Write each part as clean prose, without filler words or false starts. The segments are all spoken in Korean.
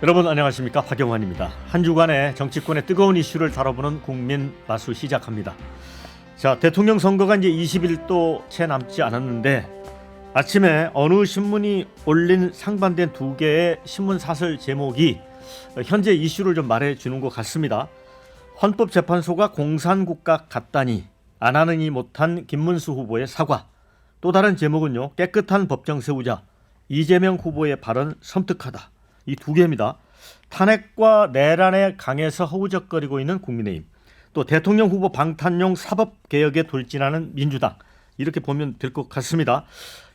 여러분 안녕하십니까, 박영환입니다. 한 주간의 정치권의 뜨거운 이슈를 다뤄보는 국민 마수 시작합니다. 자, 대통령 선거가 이제 20일도 채 남지 않았는데 아침에 어느 신문이 올린 상반된 두 개의 신문 사설 제목이 현재 이슈를 좀 말해주는 것 같습니다. 헌법재판소가 공산국가 같다니 안 하느니 못한 김문수 후보의 사과. 또 다른 제목은요, 깨끗한 법정 세우자 이재명 후보의 발언 섬뜩하다. 이 두 개입니다. 탄핵과 내란에 강해서 허우적거리고 있는 국민의힘, 또 대통령 후보 방탄용 사법개혁에 돌진하는 민주당, 이렇게 보면 될 것 같습니다.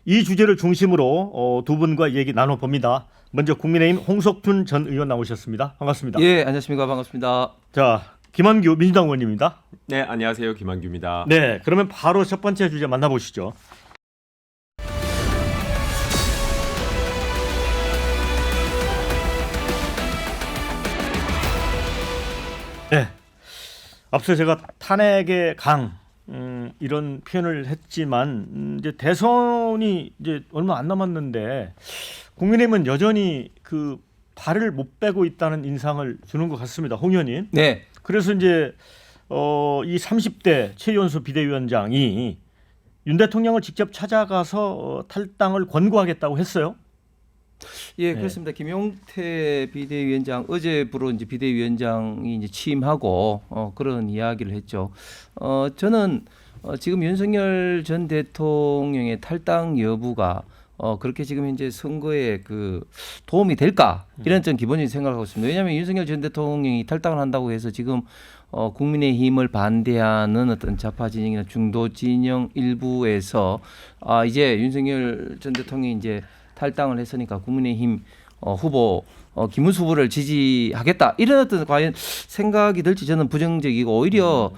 이 주제를 중심으로 두 분과 얘기 나눠봅니다. 먼저 국민의힘 홍석준 전 의원 나오셨습니다. 반갑습니다. 예, 안녕하십니까. 반갑습니다. 자, 김한규 민주당 의원입니다. 네, 안녕하세요. 김한규입니다. 네, 그러면 바로 첫 번째 주제 만나보시죠. 네, 앞서 제가 탄핵의 강 이런 표현을 했지만 이제 대선이 이제 얼마 안 남았는데 국민의힘은 여전히 그 발을 못 빼고 있다는 인상을 주는 것 같습니다, 홍 의원님. 네. 그래서 이제 이 30대 최연소 비대위원장이 윤 대통령을 직접 찾아가서 탈당을 권고하겠다고 했어요. 예, 네. 그렇습니다. 김용태 비대위원장 어제부로 이제 비대위원장이 이제 취임하고 그런 이야기를 했죠. 저는 지금 윤석열 전 대통령의 탈당 여부가 그렇게 지금 현재 선거에 그 도움이 될까 이런 좀 기본적인 생각을 하고 있습니다. 왜냐하면 윤석열 전 대통령이 탈당을 한다고 해서 지금 국민의힘을 반대하는 어떤 좌파 진영이나 중도 진영 일부에서 이제 윤석열 전 대통령이 이제 탈당을 했으니까 국민의힘 후보 김문수 후보를 지지하겠다 이런 어떤 과연 생각이 들지 저는 부정적이고 오히려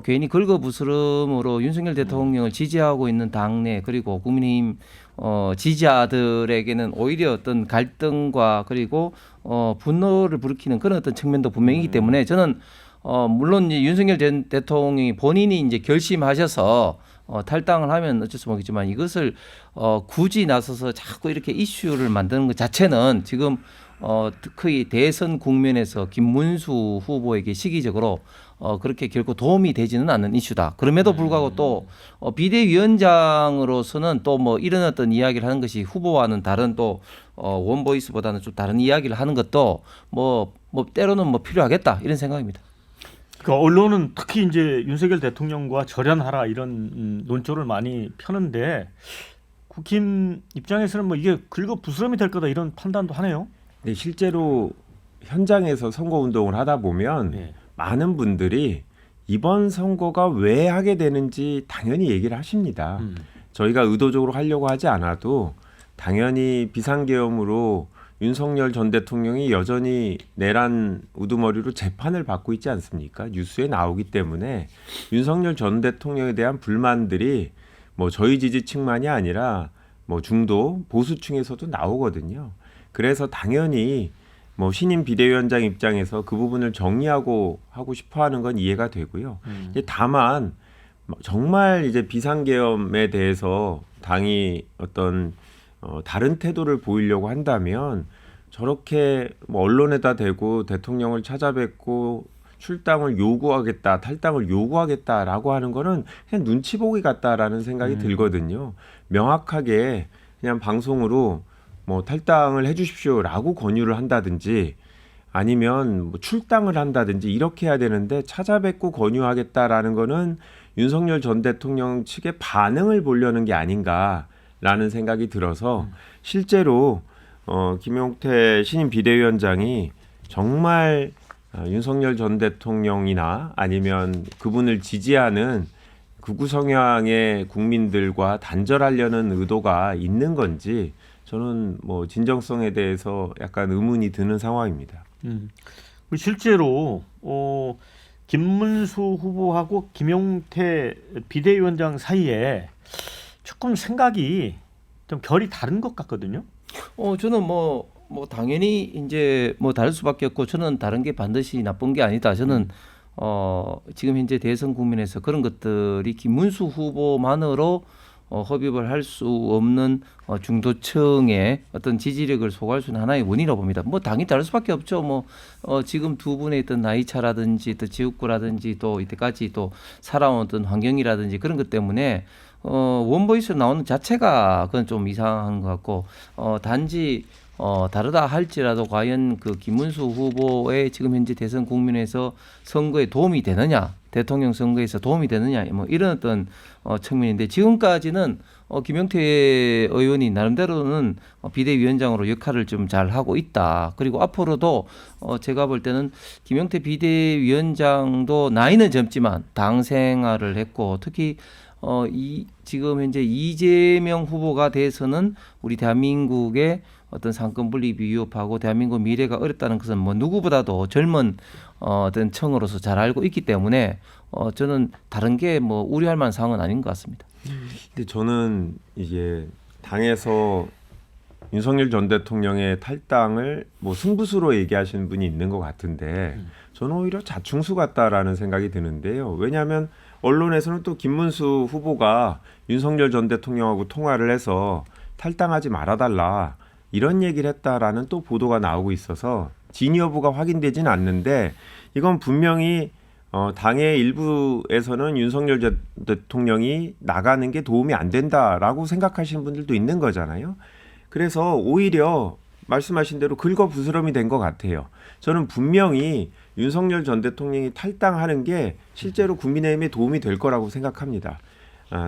괜히 긁어부스럼으로 윤석열 대통령을 지지하고 있는 당내 그리고 국민의힘 지지자들에게는 오히려 어떤 갈등과 그리고 분노를 불러키는 그런 어떤 측면도 분명이기 때문에 저는 물론 이제 윤석열 전 대통령이 본인이 이제 결심하셔서 탈당을 하면 어쩔 수 없겠지만 이것을 굳이 나서서 자꾸 이렇게 이슈를 만드는 것 자체는 지금 특히 대선 국면에서 김문수 후보에게 시기적으로 그렇게 결코 도움이 되지는 않는 이슈다. 그럼에도 불구하고 또 비대위원장으로서는 또 뭐 이런 어떤 이야기를 하는 것이 후보와는 다른 또 원보이스보다는 좀 다른 이야기를 하는 것도 뭐 때로는 뭐 필요하겠다 이런 생각입니다. 그 언론은 특히 이제 윤석열 대통령과 절연하라 이런 논조를 많이 펴는데 국힘 입장에서는 뭐 이게 긁어 부스럼이 될 거다 이런 판단도 하네요. 네, 실제로 현장에서 선거 운동을 하다 보면 네. 많은 분들이 이번 선거가 왜 하게 되는지 당연히 얘기를 하십니다. 저희가 의도적으로 하려고 하지 않아도 당연히 비상계엄으로 윤석열 전 대통령이 여전히 내란 우두머리로 재판을 받고 있지 않습니까? 뉴스에 나오기 때문에 윤석열 전 대통령에 대한 불만들이 뭐 저희 지지층만이 아니라 뭐 중도 보수층에서도 나오거든요. 그래서 당연히 뭐 신임 비대위원장 입장에서 그 부분을 정리하고 하고 싶어하는 건 이해가 되고요. 다만 정말 이제 비상계엄에 대해서 당이 어떤 다른 태도를 보이려고 한다면 저렇게 뭐 언론에다 대고 대통령을 찾아뵙고 출당을 요구하겠다, 탈당을 요구하겠다라고 하는 거는 그냥 눈치 보기 같다라는 생각이 들거든요. 명확하게 그냥 방송으로 뭐 탈당을 해주십시오라고 권유를 한다든지 아니면 뭐 출당을 한다든지 이렇게 해야 되는데 찾아뵙고 권유하겠다라는 거는 윤석열 전 대통령 측의 반응을 보려는 게 아닌가라는 생각이 들어서 실제로 김용태 신임 비대위원장이 정말 윤석열 전 대통령이나 아니면 그분을 지지하는 극우 성향의 국민들과 단절하려는 의도가 있는 건지 저는 뭐 진정성에 대해서 약간 의문이 드는 상황입니다. 실제로 김문수 후보하고 김용태 비대위원장 사이에 조금 생각이 좀 결이 다른 것 같거든요. 저는 뭐 당연히 이제 뭐 다를 수밖에 없고 저는 다른 게 반드시 나쁜 게 아니다. 저는 지금 현재 대선 국면에서 그런 것들이 김문수 후보만으로 흡입을 할 수 없는 중도층의 어떤 지지력을 소구할 수 있는 하나의 원인이라고 봅니다. 뭐 당연히 다를 수밖에 없죠. 지금 두 분의 어떤 나이 차라든지 또 지역구라든지 또 이때까지 또 살아온 어떤 환경이라든지 그런 것 때문에 원보이스로 나오는 자체가 그건 좀 이상한 것 같고 단지 다르다 할지라도 과연 그 김문수 후보의 지금 현재 대선 국면에서 선거에 도움이 되느냐, 대통령 선거에서 도움이 되느냐, 뭐 이런 어떤 측면인데 지금까지는 김영태 의원이 나름대로는 비대위원장으로 역할을 좀 잘 하고 있다. 그리고 앞으로도 제가 볼 때는 김영태 비대위원장도 나이는 젊지만 당 생활을 했고 특히 지금 현재 이재명 후보가 돼서는 우리 대한민국의 어떤 상권 분립이 위협하고 대한민국 미래가 어렵다는 것은 뭐 누구보다도 젊은 어떤 층으로서 잘 알고 있기 때문에 저는 다른 게 뭐 우려할 만한 상황은 아닌 것 같습니다. 근데 저는 이게 당에서 윤석열 전 대통령의 탈당을 뭐 승부수로 얘기하시는 분이 있는 것 같은데 저는 오히려 자충수 같다라는 생각이 드는데요. 왜냐하면 언론에서는 또 김문수 후보가 윤석열 전 대통령하고 통화를 해서 탈당하지 말아달라 이런 얘기를 했다라는 또 보도가 나오고 있어서 진위 여부가 확인되지는 않는데 이건 분명히 당의 일부에서는 윤석열 전 대통령이 나가는 게 도움이 안 된다라고 생각하시는 분들도 있는 거잖아요. 그래서 오히려 말씀하신 대로 긁어부스럼이 된 것 같아요. 저는 분명히 윤석열 전 대통령이 탈당하는 게 실제로 국민의힘에 도움이 될 거라고 생각합니다.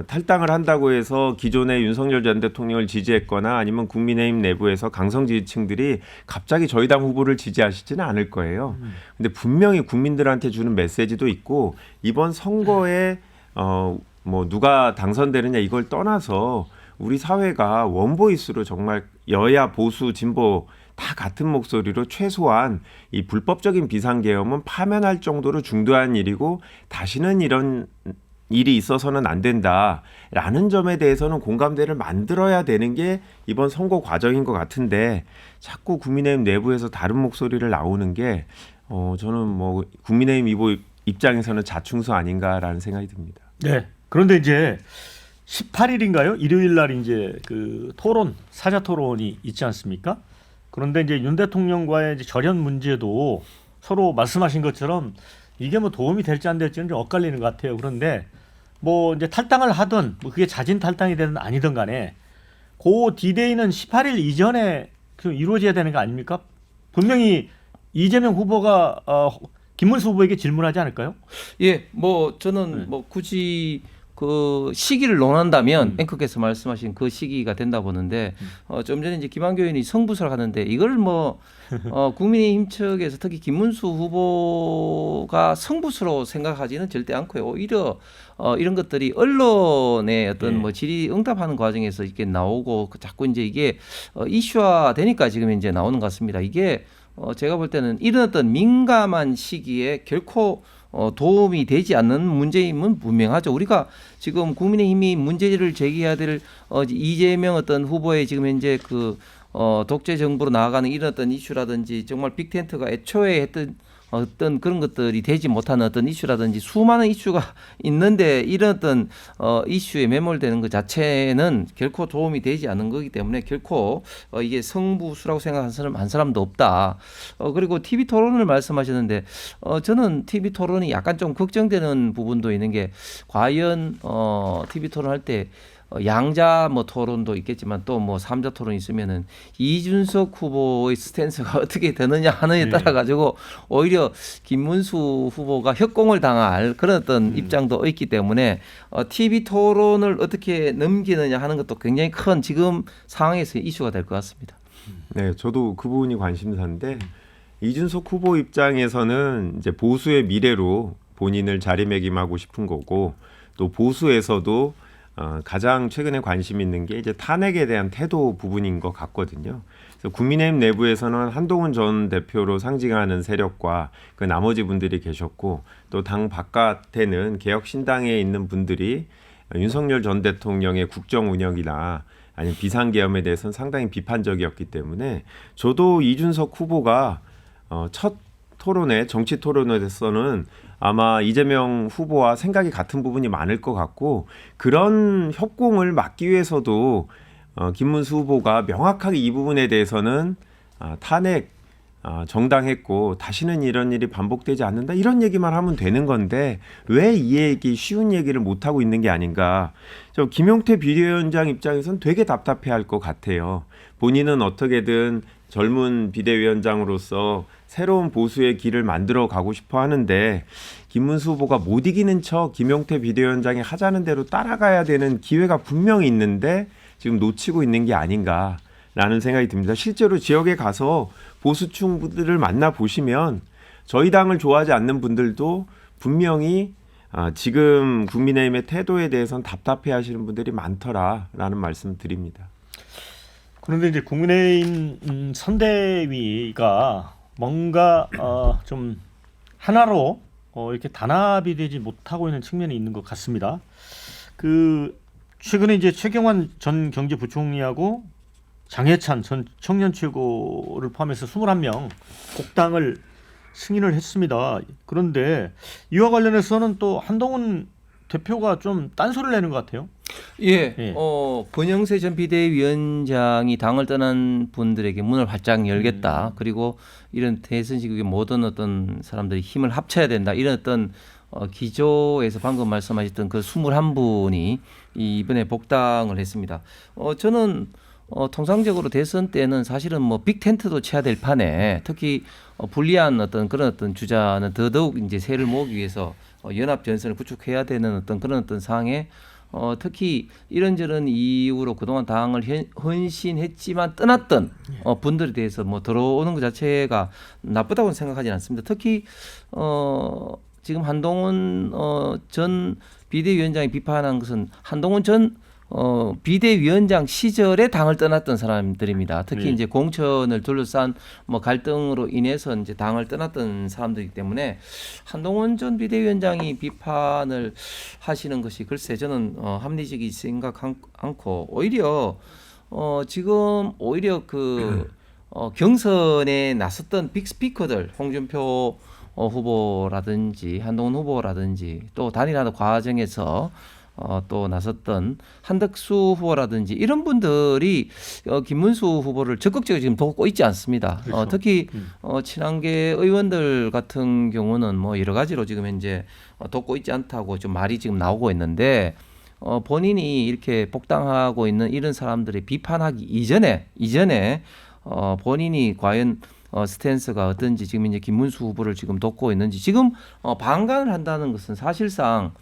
탈당을 한다고 해서 기존의 윤석열 전 대통령을 지지했거나 아니면 국민의힘 내부에서 강성 지지층들이 갑자기 저희 당 후보를 지지하시지는 않을 거예요. 근데 분명히 국민들한테 주는 메시지도 있고 이번 선거에 뭐 누가 당선되느냐 이걸 떠나서 우리 사회가 원보이스로 정말 여야 보수 진보 다 같은 목소리로 최소한 이 불법적인 비상계엄은 파면할 정도로 중대한 일이고 다시는 이런 일이 있어서는 안 된다라는 점에 대해서는 공감대를 만들어야 되는 게 이번 선거 과정인 것 같은데 자꾸 국민의힘 내부에서 다른 목소리를 나오는 게 저는 뭐 국민의힘 입장에서는 자충수 아닌가라는 생각이 듭니다. 네. 그런데 이제 18일인가요? 일요일 날 이제 그 토론, 사자 토론이 있지 않습니까? 그런데 이제 윤 대통령과의 이제 절연 문제도 서로 말씀하신 것처럼 이게 뭐 도움이 될지 안 될지는 좀 엇갈리는 것 같아요. 그런데 뭐 이제 탈당을 하든 뭐 그게 자진 탈당이 되든 아니든 간에 그 디데이는 18일 이전에 그 이루어져야 되는 거 아닙니까? 분명히 이재명 후보가 김문수 후보에게 질문하지 않을까요? 예, 뭐 저는 뭐 굳이 그 시기를 논한다면 앵커께서 말씀하신 그 시기가 된다 보는데 좀 전에 이제 김한교 의원이 성부설 하는데 이걸 뭐 국민의힘 측에서 특히 김문수 후보가 성부수로 생각하지는 절대 않고요. 오히려 이런 것들이 언론의 어떤 뭐 질의응답하는 과정에서 이렇게 나오고 자꾸 이제 이게 이슈화 되니까 지금 이제 나오는 것 같습니다. 이게 제가 볼 때는 이런 어떤 민감한 시기에 결코 도움이 되지 않는 문제임은 분명하죠. 우리가 지금 국민의힘이 문제를 제기해야 될 이재명 어떤 후보의 지금 현재 그 독재 정부로 나아가는 이런 어떤 이슈라든지 정말 빅텐트가 애초에 했던 어떤 그런 것들이 되지 못하는 어떤 이슈라든지 수많은 이슈가 있는데 이런 어떤 이슈에 매몰되는 것 자체는 결코 도움이 되지 않는 거기 때문에 결코 이게 성부수라고 생각하는 사람 한 사람도 없다. 그리고 TV 토론을 말씀하셨는데 저는 TV 토론이 약간 좀 걱정되는 부분도 있는 게 과연 TV 토론 할 때 양자 뭐 토론도 있겠지만 또 뭐 삼자 토론 있으면은 이준석 후보의 스탠스가 어떻게 되느냐 하느냐에 따라 가지고 오히려 김문수 후보가 협공을 당할 그런 어떤 입장도 있기 때문에 TV 토론을 어떻게 넘기느냐 하는 것도 굉장히 큰 지금 상황에서 이슈가 될 것 같습니다. 네, 저도 그 부분이 관심사인데 이준석 후보 입장에서는 이제 보수의 미래로 본인을 자리매김하고 싶은 거고 또 보수에서도 가장 최근에 관심 있는 게 이제 탄핵에 대한 태도 부분인 것 같거든요. 그래서 국민의힘 내부에서는 한동훈 전 대표로 상징하는 세력과 그 나머지 분들이 계셨고 또 당 바깥에는 개혁신당에 있는 분들이 윤석열 전 대통령의 국정 운영이나 아니면 비상계엄에 대해서는 상당히 비판적이었기 때문에 저도 이준석 후보가 첫 토론회, 정치 토론회에서는 아마 이재명 후보와 생각이 같은 부분이 많을 것 같고 그런 협공을 막기 위해서도 김문수 후보가 명확하게 이 부분에 대해서는 탄핵 정당했고 다시는 이런 일이 반복되지 않는다 이런 얘기만 하면 되는 건데 왜 이 얘기 쉬운 얘기를 못 하고 있는 게 아닌가. 저 김용태 비대위원장 입장에서는 되게 답답해할 것 같아요. 본인은 어떻게든 젊은 비대위원장으로서 새로운 보수의 길을 만들어 가고 싶어 하는데 김문수 후보가 못 이기는 척 김용태 비대위원장이 하자는 대로 따라가야 되는 기회가 분명히 있는데 지금 놓치고 있는 게 아닌가라는 생각이 듭니다. 실제로 지역에 가서 보수층 분들을 만나 보시면 저희 당을 좋아하지 않는 분들도 분명히 지금 국민의힘의 태도에 대해서는 답답해하시는 분들이 많더라라는 말씀 드립니다. 그런데 이제 국민의힘 선대위가 뭔가 좀 하나로 이렇게 단합이 되지 못하고 있는 측면이 있는 것 같습니다. 그 최근에 이제 최경환 전 경제부총리하고 장해찬 전 청년최고를 포함해서 21명 복당을 승인을 했습니다. 그런데 이와 관련해서는 또 한동훈 대표가 좀 딴소리를 내는 것 같아요. 예, 예. 권영세 전 비대위원장이 당을 떠난 분들에게 문을 활짝 열겠다. 그리고 이런 대선 시국에 모든 어떤 사람들이 힘을 합쳐야 된다. 이런 어떤 기조에서 방금 말씀하셨던 그 21분이 이번에 복당을 했습니다. 저는 통상적으로 대선 때는 사실은 뭐 빅텐트도 쳐야 될 판에 특히 불리한 어떤 그런 어떤 주자는 더더욱 이제 세를 모으기 위해서 연합 전선을 구축해야 되는 어떤 그런 어떤 상황에 특히 이런저런 이유로 그동안 당을 헌신했지만 떠났던 분들에 대해서 뭐 들어오는 것 자체가 나쁘다고는 생각하지는 않습니다. 특히 지금 한동훈 전 비대위원장이 비판한 것은 한동훈 전 비대위원장 시절에 당을 떠났던 사람들입니다. 특히 이제 공천을 둘러싼 뭐 갈등으로 인해서 이제 당을 떠났던 사람들이기 때문에 한동훈 전 비대위원장이 비판을 하시는 것이 글쎄 저는 합리적이 생각 않고 오히려 지금 오히려 그 경선에 나섰던 빅스피커들 홍준표 후보라든지 한동훈 후보라든지 또 단일화 과정에서 또 나섰던 한덕수 후보라든지 이런 분들이 김문수 후보를 적극적으로 지금 돕고 있지 않습니다. 그렇죠. 특히 친한계 의원들 같은 경우는 뭐 여러 가지로 지금 현재 돕고 있지 않다고 좀 말이 지금 나오고 있는데 본인이 이렇게 복당하고 있는 이런 사람들이 비판하기 이전에 본인이 과연 스탠스가 어떤지 지금 이제 김문수 후보를 지금 돕고 있는지 지금 방관을 한다는 것은 사실상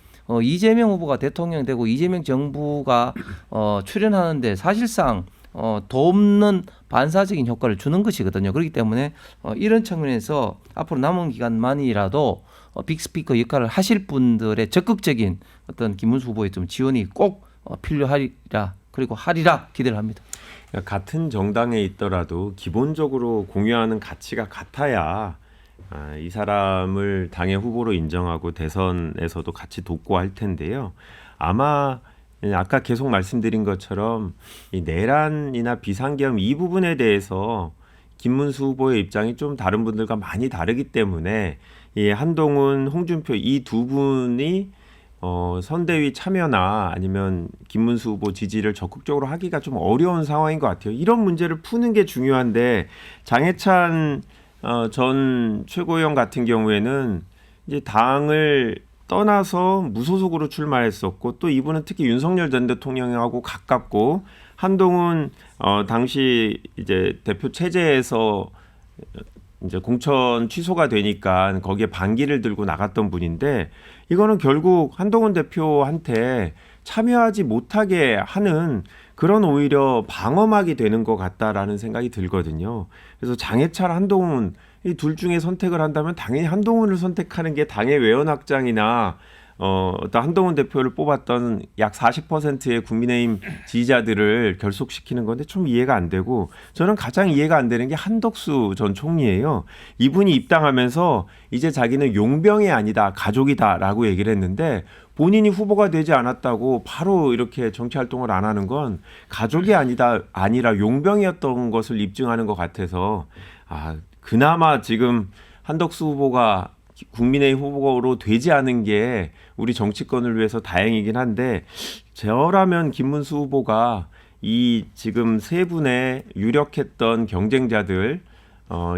이재명 후보가 대통령 되고 이재명 정부가 출연하는데 사실상 돕는 반사적인 효과를 주는 것이거든요. 그렇기 때문에 이런 측면에서 앞으로 남은 기간만이라도 빅스피커 역할을 하실 분들의 적극적인 어떤 김문수 후보의 좀 지원이 꼭 필요하리라 그리고 하리라 기대를 합니다. 같은 정당에 있더라도 기본적으로 공유하는 가치가 같아야 이 사람을 당의 후보로 인정하고 대선에서도 같이 돕고 할 텐데요. 아마 아까 계속 말씀드린 것처럼 이 내란이나 비상계엄 이 부분에 대해서 김문수 후보의 입장이 좀 다른 분들과 많이 다르기 때문에 이 한동훈, 홍준표 이 두 분이 선대위 참여나 아니면 김문수 후보 지지를 적극적으로 하기가 좀 어려운 상황인 것 같아요. 이런 문제를 푸는 게 중요한데 장해찬 전 최고위원 같은 경우에는 이제 당을 떠나서 무소속으로 출마했었고 또 이분은 특히 윤석열 전 대통령하고 가깝고 한동훈 당시 이제 대표 체제에서 이제 공천 취소가 되니까 거기에 반기를 들고 나갔던 분인데 이거는 결국 한동훈 대표한테 참여하지 못하게 하는 그런 오히려 방어막이 되는 것 같다라는 생각이 들거든요. 그래서 장해찬, 한동훈 이 둘 중에 선택을 한다면 당연히 한동훈을 선택하는 게 당의 외연 확장이나 어떤 한동훈 대표를 뽑았던 약 40%의 국민의힘 지지자들을 결속시키는 건데 좀 이해가 안 되고 저는 가장 이해가 안 되는 게 한덕수 전 총리예요. 이분이 입당하면서 이제 자기는 용병이 아니다 가족이다라고 얘기를 했는데 본인이 후보가 되지 않았다고 바로 이렇게 정치 활동을 안 하는 건 가족이 아니라 용병이었던 것을 입증하는 것 같아서 그나마 지금 한덕수 후보가 국민의힘 후보로 되지 않은 게 우리 정치권을 위해서 다행이긴 한데 저라면 김문수 후보가 이 지금 세 분의 유력했던 경쟁자들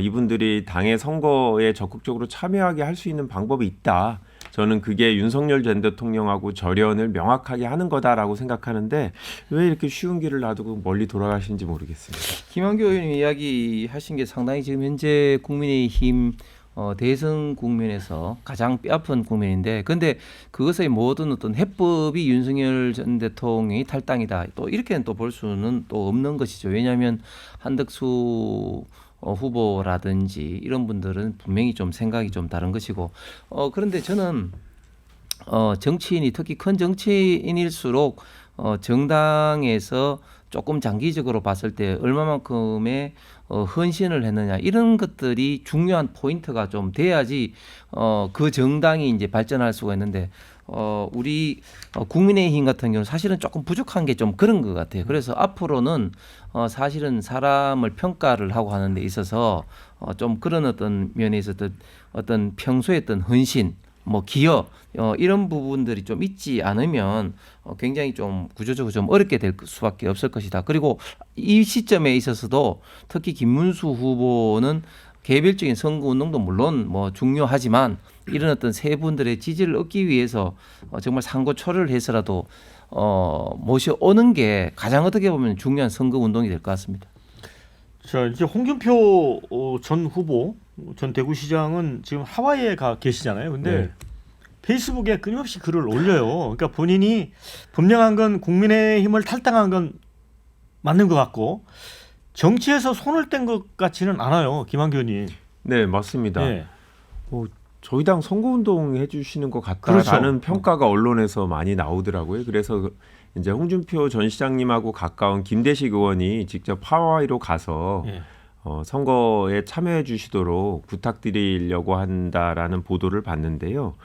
이분들이 당의 선거에 적극적으로 참여하게 할 수 있는 방법이 있다. 저는 그게 윤석열 전 대통령하고 절연을 명확하게 하는 거다라고 생각하는데 왜 이렇게 쉬운 길을 놔두고 멀리 돌아가시는지 모르겠습니다. 김한규 의원님 이야기하신 게 상당히 지금 현재 국민의힘 대선 국면에서 가장 뼈아픈 국면인데, 근데 그것의 모든 어떤 해법이 윤석열 전 대통령이 탈당이다, 또 이렇게는 또 볼 수는 또 없는 것이죠. 왜냐하면 한덕수 후보라든지 이런 분들은 분명히 좀 생각이 좀 다른 것이고, 그런데 저는 정치인이, 특히 큰 정치인일수록 정당에서 조금 장기적으로 봤을 때 얼마만큼의 헌신을 했느냐, 이런 것들이 중요한 포인트가 좀 돼야지 그 정당이 이제 발전할 수가 있는데, 우리 국민의힘 같은 경우는 사실은 조금 부족한 게 좀 그런 것 같아요. 그래서 앞으로는 사실은 사람을 평가를 하고 하는 데 있어서 좀 그런 어떤 면에 있어서 어떤 평소에 어떤 헌신, 뭐 기여, 이런 부분들이 좀 있지 않으면 굉장히 좀 구조적으로 좀 어렵게 될 수밖에 없을 것이다. 그리고 이 시점에 있어서도 특히 김문수 후보는 개별적인 선거 운동도 물론 뭐 중요하지만 이런 어떤 세 분들의 지지를 얻기 위해서 정말 상고초를 해서라도 모셔오는 게 가장 어떻게 보면 중요한 선거 운동이 될 것 같습니다. 자, 이제 홍준표 전 후보, 전 대구시장은 지금 하와이에 가 계시잖아요. 근데 네. 페이스북에 끊임없이 글을 올려요. 그러니까 본인이 분명한 건 국민의힘을 탈당한 건 맞는 것 같고 정치에서 손을 뗀 것 같지는 않아요, 김한규 의원님. 네, 맞습니다. 네. 저희 당 선거운동 해주시는 것 같다라는 그렇죠. 평가가 언론에서 많이 나오더라고요. 그래서 이제 홍준표 전 시장님하고 가까운 김대식 의원이 직접 하와이로 가서 네. 선거에 참여해 주시도록 부탁드리려고 한다라는 보도를 봤는데요.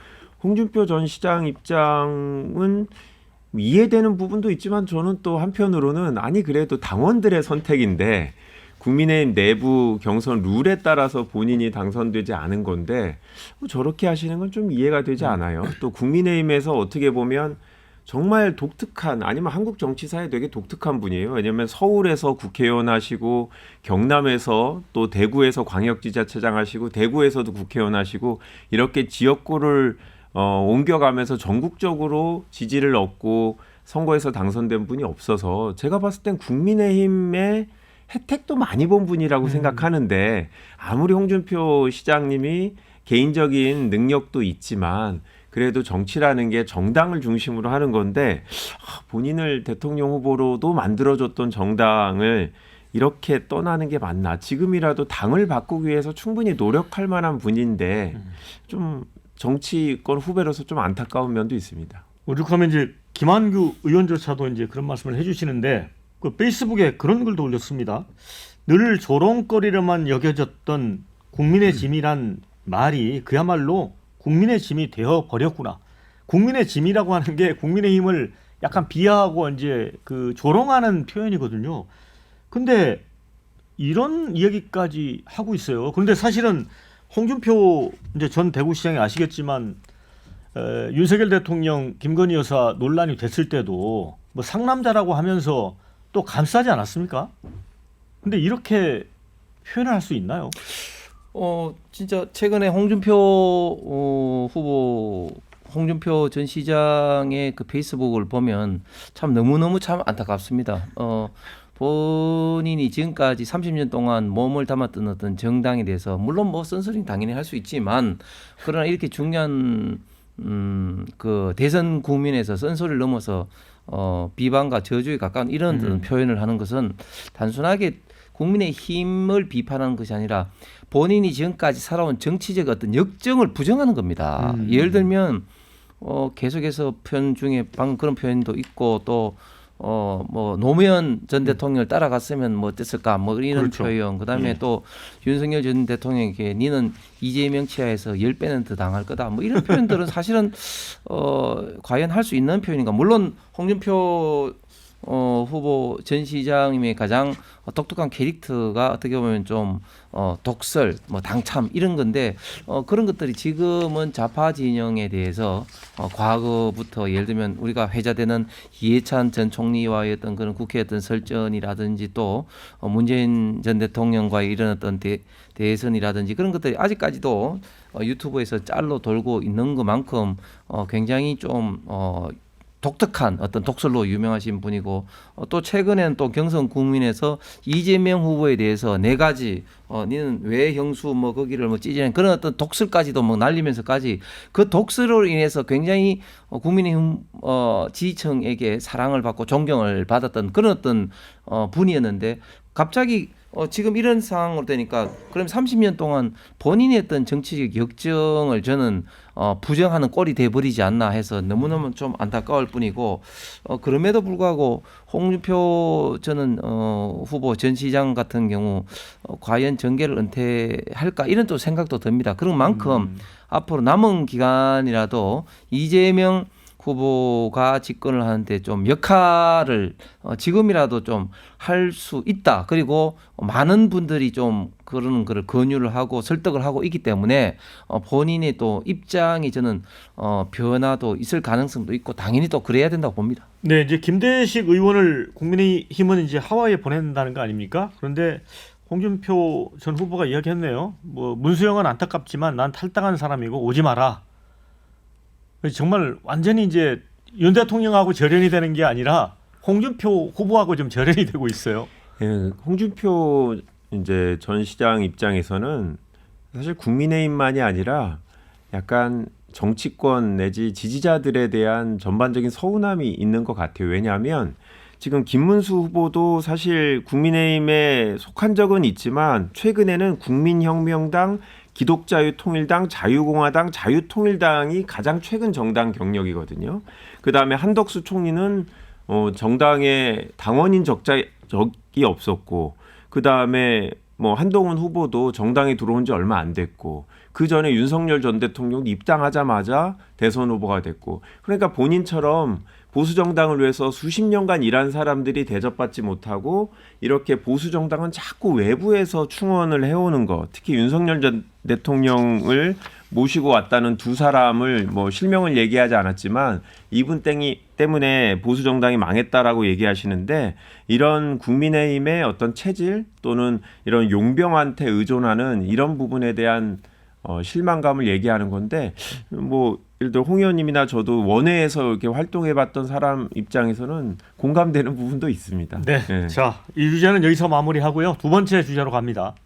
홍준표 전 시장 입장은 이해되는 부분도 있지만 저는 또 한편으로는 아니 그래도 당원들의 선택인데 국민의힘 내부 경선 룰에 따라서 본인이 당선되지 않은 건데 저렇게 하시는 건 좀 이해가 되지 않아요. 또 국민의힘에서 어떻게 보면 정말 독특한, 아니면 한국 정치사에 되게 독특한 분이에요. 왜냐하면 서울에서 국회의원 하시고 경남에서 또 대구에서 광역지자체장 하시고 대구에서도 국회의원 하시고 이렇게 지역구를 옮겨가면서 전국적으로 지지를 얻고 선거에서 당선된 분이 없어서 제가 봤을 땐 국민의힘의 혜택도 많이 본 분이라고 생각하는데 아무리 홍준표 시장님이 개인적인 능력도 있지만 그래도 정치라는 게 정당을 중심으로 하는 건데 본인을 대통령 후보로도 만들어줬던 정당을 이렇게 떠나는 게 맞나? 지금이라도 당을 바꾸기 위해서 충분히 노력할 만한 분인데 좀 정치권 후배로서 좀 안타까운 면도 있습니다. 오죽하면 이제 김한규 의원조차도 이제 그런 말씀을 해주시는데 그 페이스북에 그런 글도 올렸습니다. 늘 조롱거리로만 여겨졌던 국민의 짐이란 말이 그야말로 국민의 짐이 되어 버렸구나. 국민의 짐이라고 하는 게 국민의힘을 약간 비하하고 이제 그 조롱하는 표현이거든요. 근데 이런 이야기까지 하고 있어요. 그런데 사실은 홍준표 이제 전 대구시장이 아시겠지만 윤석열 대통령 김건희 여사 논란이 됐을 때도 뭐 상남자라고 하면서 또 감싸지 않았습니까? 근데 이렇게 표현을 할 수 있나요? 진짜 최근에 홍준표 후보, 홍준표 전 시장의 그 페이스북을 보면 참 너무너무 참 안타깝습니다. 본인이 지금까지 30년 동안 몸을 담았던 어떤 정당에 대해서 물론 뭐 쓴소리는 당연히 할 수 있지만 그러나 이렇게 중요한 그 대선 국민에서 쓴소리를 넘어서 비방과 저주에 가까운 이런 어떤 표현을 하는 것은 단순하게 국민의 힘을 비판하는 것이 아니라 본인이 지금까지 살아온 정치적 어떤 역정을 부정하는 겁니다. 예를 들면 계속해서 표현 중에 방금 그런 표현도 있고 또 뭐 노무현 전 대통령을 따라갔으면 뭐 어땠을까 뭐 이런 그렇죠. 표현, 그다음에 또 윤석열 전 대통령에게 니는 이재명 치하에서 10배는 더 당할 거다 뭐 이런 표현들은 사실은 과연 할 수 있는 표현인가. 물론 홍준표 후보 전 시장님의 가장 독특한 캐릭터가 어떻게 보면 좀 독설, 뭐 당참 이런 건데 그런 것들이 지금은 좌파 진영에 대해서 과거부터 예를 들면 우리가 회자되는 이해찬 전 총리와의 어떤 그런 국회 어떤 설전이라든지 또 문재인 전 대통령과의 이런 어떤 대선이라든지 그런 것들이 아직까지도 유튜브에서 짤로 돌고 있는 것만큼 굉장히 좀 독특한 어떤 독설로 유명하신 분이고 또 최근에는 또 경선 국민에서 이재명 후보에 대해서 네 가지 니는 왜 형수 뭐 거기를 뭐 찌지는 그런 어떤 독설까지도 뭐 날리면서까지 그 독설로 인해서 굉장히 국민의힘 지지층에게 사랑을 받고 존경을 받았던 그런 어떤 분이었는데 갑자기 지금 이런 상황으로 되니까 그럼 30년 동안 본인이 했던 정치적 역정을 저는 부정하는 꼴이 돼버리지 않나 해서 너무너무 좀 안타까울 뿐이고 그럼에도 불구하고 홍준표 저는 후보 전 시장 같은 경우 과연 정계를 은퇴할까 이런 또 생각도 듭니다. 그런 만큼 앞으로 남은 기간이라도 이재명 후보가 집권을 하는데 좀 역할을 지금이라도 좀 할 수 있다. 그리고 많은 분들이 좀 그런 거를 권유를 하고 설득을 하고 있기 때문에 본인의 또 입장이 저는 변화도 있을 가능성도 있고 당연히 또 그래야 된다고 봅니다. 네, 이제 김대식 의원을 국민의힘은 이제 하와이에 보낸다는 거 아닙니까? 그런데 홍준표 전 후보가 이야기했네요. 뭐 문수영은 안타깝지만 난 탈당한 사람이고 오지 마라. 정말 완전히 이제 윤 대통령하고 절연이 되는 게 아니라 홍준표 후보하고 좀 절연이 되고 있어요. 예, 홍준표 이제 전 시장 입장에서는 사실 국민의힘만이 아니라 약간 정치권 내지 지지자들에 대한 전반적인 서운함이 있는 것 같아요. 왜냐하면 지금 김문수 후보도 사실 국민의힘에 속한 적은 있지만 최근에는 국민혁명당, 기독자유통일당, 자유공화당, 자유통일당이 가장 최근 정당 경력이거든요. 그다음에 한덕수 총리는 정당의 당원인 적이 없었고 그다음에 뭐 한동훈 후보도 정당에 들어온 지 얼마 안 됐고 그 전에 윤석열 전 대통령도 입당하자마자 대선 후보가 됐고 그러니까 본인처럼 보수 정당을 위해서 수십 년간 일한 사람들이 대접받지 못하고 이렇게 보수 정당은 자꾸 외부에서 충원을 해오는 거 특히 윤석열 전 대통령을 모시고 왔다는 두 사람을 뭐 실명을 얘기하지 않았지만 이분 때문에 보수 정당이 망했다라고 얘기하시는데 이런 국민의힘의 어떤 체질 또는 이런 용병한테 의존하는 이런 부분에 대한 실망감을 얘기하는 건데 뭐 예를 들어 홍 의원님이나 저도 원외에서 이렇게 활동해봤던 사람 입장에서는 공감되는 부분도 있습니다. 네, 네. 자, 이 주제는 여기서 마무리하고요. 두 번째 주제로 갑니다.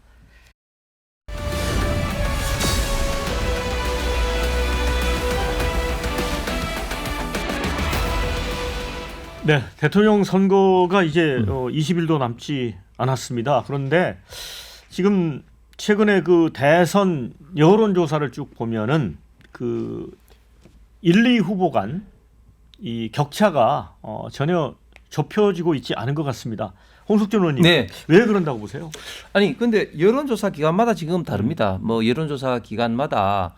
네, 대통령 선거가 이제 20일도 남지 않았습니다. 그런데 지금 최근에 그 대선 여론조사를 쭉 보면은 그 1, 2 후보 간 이 격차가 전혀 좁혀지고 있지 않은 것 같습니다. 홍석준 의원님, 네. 왜 그런다고 보세요? 아니 근데 여론조사 기관마다 지금 다릅니다. 뭐 여론조사 기관마다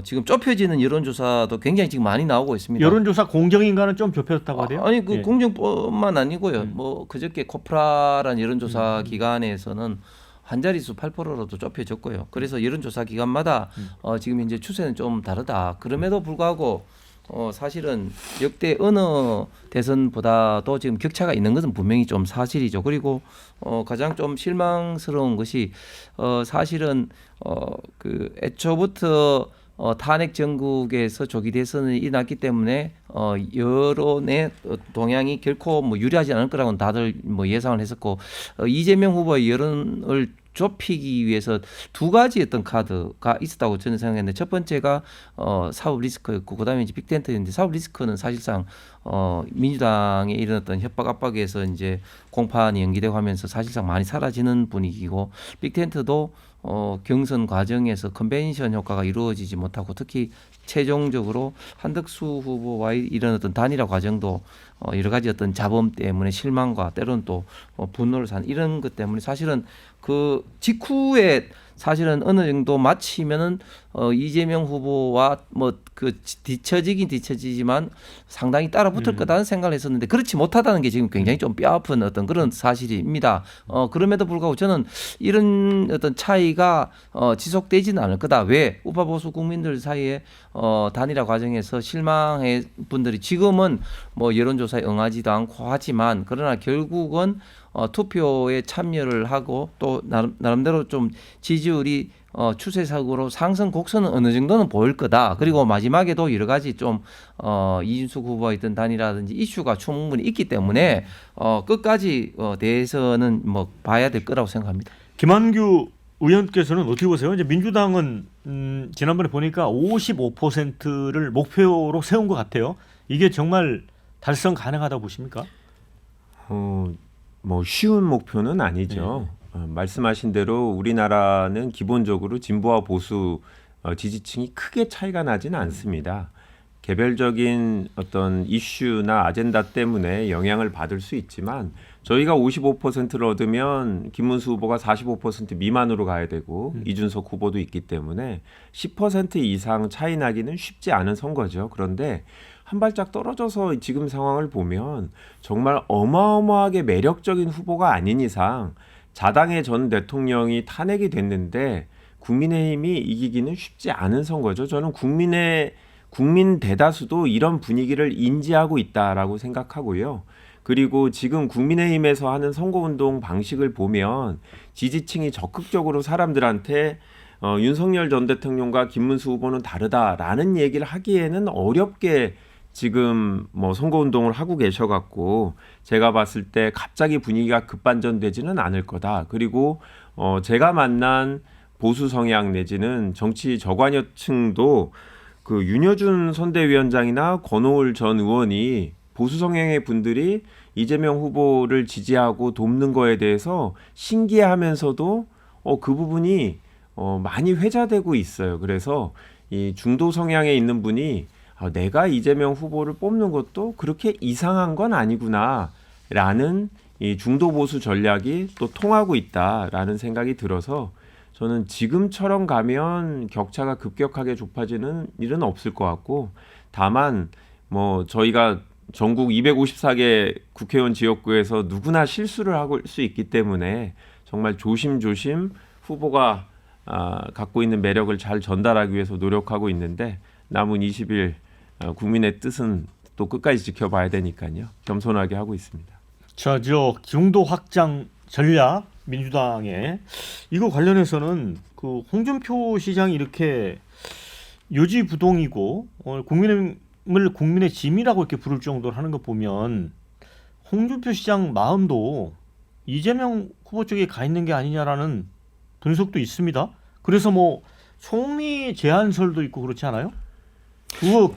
지금 좁혀지는 여론조사도 굉장히 지금 많이 나오고 있습니다. 여론조사 공정인가는 좀 좁혀졌다고 하대요? 아니 그 예. 공정뿐만 아니고요. 뭐 그저께 코프라라는 여론조사 기관에서는 한 자릿수 8%로도 좁혀졌고요. 그래서 여론조사 기관마다 지금 현재 추세는 좀 다르다. 그럼에도 불구하고 사실은 역대 어느 대선보다도 지금 격차가 있는 것은 분명히 좀 사실이죠. 그리고 가장 좀 실망스러운 것이 사실은 그 애초부터 탄핵 정국에서 조기 대선이 일어났기 때문에 여론의 동향이 결코 뭐 유리하지 않을 거라고는 다들 뭐 예상을 했었고 이재명 후보의 여론을 좁히기 위해서 두 가지 어떤 카드가 있었다고 저는 생각했는데 첫 번째가 사법 리스크였고 그다음에 이제 빅텐트였는데 사법 리스크는 사실상 민주당의 이런 어떤 협박 압박에서 이제 공판이 연기되고 하면서 사실상 많이 사라지는 분위기고 빅텐트도 경선 과정에서 컨벤션 효과가 이루어지지 못하고 특히 최종적으로 한덕수 후보와의 이런 어떤 단일화 과정도 여러 가지 어떤 잡음 때문에 실망과 때로는 또 분노를 산 이런 것 때문에 사실은 그 직후에 사실은 어느 정도 마치면은 이재명 후보와 뭐 뒤처지지만 상당히 따라붙을 거다는 생각을 했었는데 그렇지 못하다는 게 지금 굉장히 좀 뼈아픈 어떤 그런 사실입니다. 그럼에도 불구하고 저는 이런 어떤 차이가 지속되지는 않을 거다. 왜? 우파 보수 국민들 사이에 단일화 과정에서 실망의 분들이 지금은 뭐 여론조사에 응하지도 않고 하지만 그러나 결국은 투표에 참여를 하고 또 나름대로 좀 지지율이 추세적으로 상승 곡선은 어느 정도는 보일 거다. 그리고 마지막에도 여러 가지 좀 이준석 후보가 있던 단일화라든지 이슈가 충분히 있기 때문에 끝까지 대해서는 뭐 봐야 될 거라고 생각합니다. 김한규 의원께서는 어떻게 보세요? 이제 민주당은 지난번에 보니까 55%를 목표로 세운 것 같아요. 이게 정말 달성 가능하다고 보십니까? 뭐 쉬운 목표는 아니죠. 말씀하신 대로 우리나라는 기본적으로 진보와 보수 지지층이 크게 차이가 나지는 않습니다. 개별적인 어떤 이슈나 아젠다 때문에 영향을 받을 수 있지만 저희가 55%를 얻으면 김문수 후보가 45% 미만으로 가야 되고 이준석 후보도 있기 때문에 10% 이상 차이 나기는 쉽지 않은 선거죠. 그런데 한 발짝 떨어져서 지금 상황을 보면 정말 어마어마하게 매력적인 후보가 아닌 이상 자당의 전 대통령이 탄핵이 됐는데 국민의힘이 이기기는 쉽지 않은 선거죠. 저는 국민 대다수도 이런 분위기를 인지하고 있다라고 생각하고요. 그리고 지금 국민의힘에서 하는 선거운동 방식을 보면 지지층이 적극적으로 사람들한테 윤석열 전 대통령과 김문수 후보는 다르다라는 얘기를 하기에는 어렵게 지금 뭐 선거운동을 하고 계셔갖고 제가 봤을 때 갑자기 분위기가 급반전되지는 않을 거다. 그리고 제가 만난 보수 성향 내지는 정치 저관여층도 그 윤여준 선대위원장이나 권오을 전 의원이 보수 성향의 분들이 이재명 후보를 지지하고 돕는 거에 대해서 신기해하면서도 그 부분이 많이 회자되고 있어요. 그래서 이 중도 성향에 있는 분이 내가 이재명 후보를 뽑는 것도 그렇게 이상한 건 아니구나라는 이 중도 보수 전략이 또 통하고 있다라는 생각이 들어서 저는 지금처럼 가면 격차가 급격하게 좁아지는 일은 없을 것 같고 다만 뭐 저희가 전국 254개 국회의원 지역구에서 누구나 실수를 할 수 있기 때문에 정말 조심조심 후보가 갖고 있는 매력을 잘 전달하기 위해서 노력하고 있는데 남은 20일 국민의 뜻은 또 끝까지 지켜봐야 되니까요. 겸손하게 하고 있습니다. 자, 저 중도 확장 전략 민주당의 이거 관련해서는 그 홍준표 시장이 이렇게 요지부동이고 국민을 국민의 짐이라고 이렇게 부를 정도로 하는 거 보면 홍준표 시장 마음도 이재명 후보 쪽에 가 있는 게 아니냐라는 분석도 있습니다. 그래서 뭐 총리 제안설도 있고 그렇지 않아요? 그거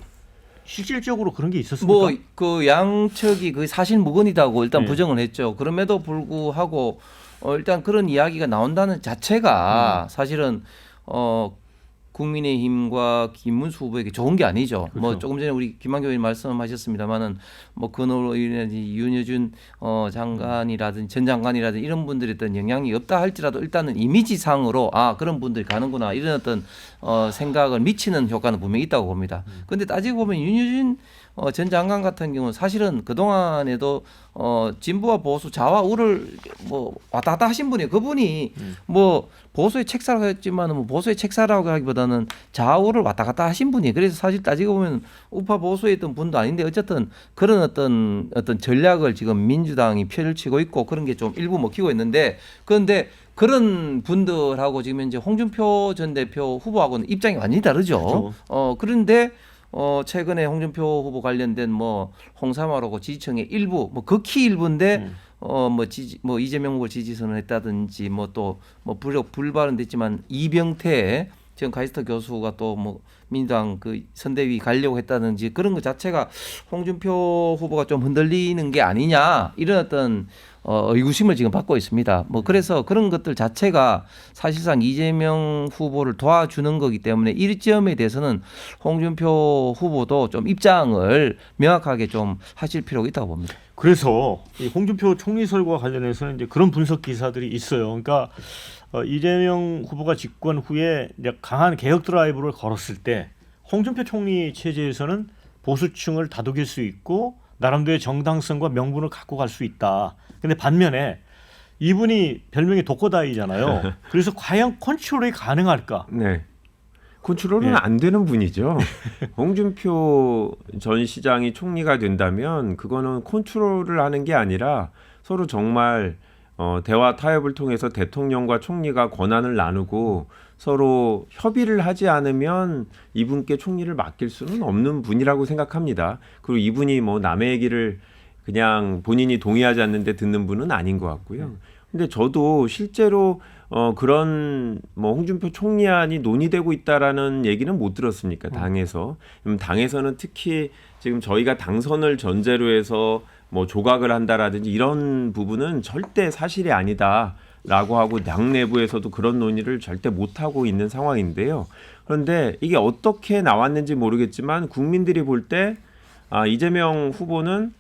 실질적으로 그런 게 있었습니까? 뭐 그 양측이 그 사실 무근이다고 일단 네. 부정을 했죠. 그럼에도 불구하고 일단 그런 이야기가 나온다는 자체가 사실은 국민의힘과 김문수 후보에게 좋은 게 아니죠. 그렇죠. 뭐 조금 전에 우리 김한규 의원님 말씀하셨습니다만은 뭐 근호이라든지 윤여준 장관이라든지 전 장관이라든지 이런 분들이 어떤 영향이 없다 할지라도 일단은 이미지상으로 그런 분들이 가는구나 이런 어떤 생각을 미치는 효과는 분명히 있다고 봅니다. 그런데 따지고 보면 윤여준 전 장관 같은 경우는 사실은 그 동안에도 진보와 보수 좌와 우를 뭐 왔다 갔다 하신 분이 그분이 뭐 보수의 책사라고 했지만 뭐 보수의 책사라고 하기보다는 좌우를 왔다 갔다 하신 분이 그래서 사실 따지고 보면 우파 보수에 있던 분도 아닌데 어쨌든 그런 어떤 전략을 지금 민주당이 펼치고 있고 그런 게 좀 일부 먹히고 있는데 그런데 그런 분들하고 지금 이제 홍준표 전 대표 후보하고는 입장이 완전히 다르죠. 그렇죠. 그런데 최근에 홍준표 후보 관련된 뭐 홍사마로고 지지층의 일부 뭐 극히 일부인데 뭐 이재명 후보 지지선을 했다든지 뭐 또 뭐 불발언됐지만 이병태 지금 가이스터 교수가 또 뭐 민주당 그 선대위 가려고 했다든지 그런 것 자체가 홍준표 후보가 좀 흔들리는 게 아니냐 이런 어떤 의구심을 지금 받고 있습니다. 뭐 그래서 그런 것들 자체가 사실상 이재명 후보를 도와주는 거기 때문에 이 점에 대해서는 홍준표 후보도 좀 입장을 명확하게 좀 하실 필요가 있다고 봅니다. 그래서 이 홍준표 총리설과 관련해서는 이제 그런 분석 기사들이 있어요. 그러니까 이재명 후보가 집권 후에 이제 강한 개혁 드라이브를 걸었을 때 홍준표 총리 체제에서는 보수층을 다독일 수 있고 나름대로의 정당성과 명분을 갖고 갈 수 있다. 근데 반면에 이분이 별명이 독거다이잖아요. 그래서 과연 컨트롤이 가능할까? 네. 컨트롤은 예. 안 되는 분이죠. 홍준표 전 시장이 총리가 된다면 그거는 컨트롤을 하는 게 아니라 서로 정말 대화 타협을 통해서 대통령과 총리가 권한을 나누고 서로 협의를 하지 않으면 이분께 총리를 맡길 수는 없는 분이라고 생각합니다. 그리고 이분이 뭐 남의 얘기를 그냥 본인이 동의하지 않는데 듣는 분은 아닌 것 같고요. 근데 저도 실제로 그런 뭐 홍준표 총리안이 논의되고 있다라는 얘기는 못 들었습니까? 당에서. 당에서는 특히 지금 저희가 당선을 전제로 해서 뭐 조각을 한다라든지 이런 부분은 절대 사실이 아니다라고 하고 당 내부에서도 그런 논의를 절대 못 하고 있는 상황인데요. 그런데 이게 어떻게 나왔는지 모르겠지만 국민들이 볼 때 이재명 후보는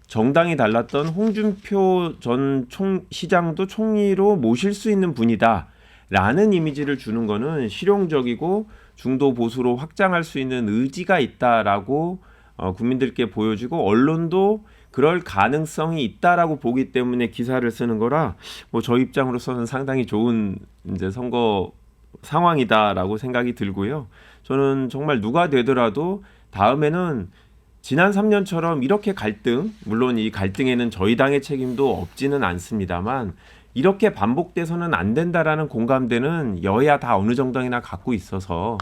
정당이 달랐던 홍준표 전 시장도 총리로 모실 수 있는 분이다라는 이미지를 주는 거는 실용적이고 중도 보수로 확장할 수 있는 의지가 있다라고 국민들께 보여주고 언론도 그럴 가능성이 있다라고 보기 때문에 기사를 쓰는 거라 뭐 저 입장으로서는 상당히 좋은 이제 선거 상황이다라고 생각이 들고요. 저는 정말 누가 되더라도 다음에는 지난 3년처럼 이렇게 갈등, 물론 이 갈등에는 저희 당의 책임도 없지는 않습니다만 이렇게 반복돼서는 안 된다라는 공감대는 여야 다 어느 정당이나 갖고 있어서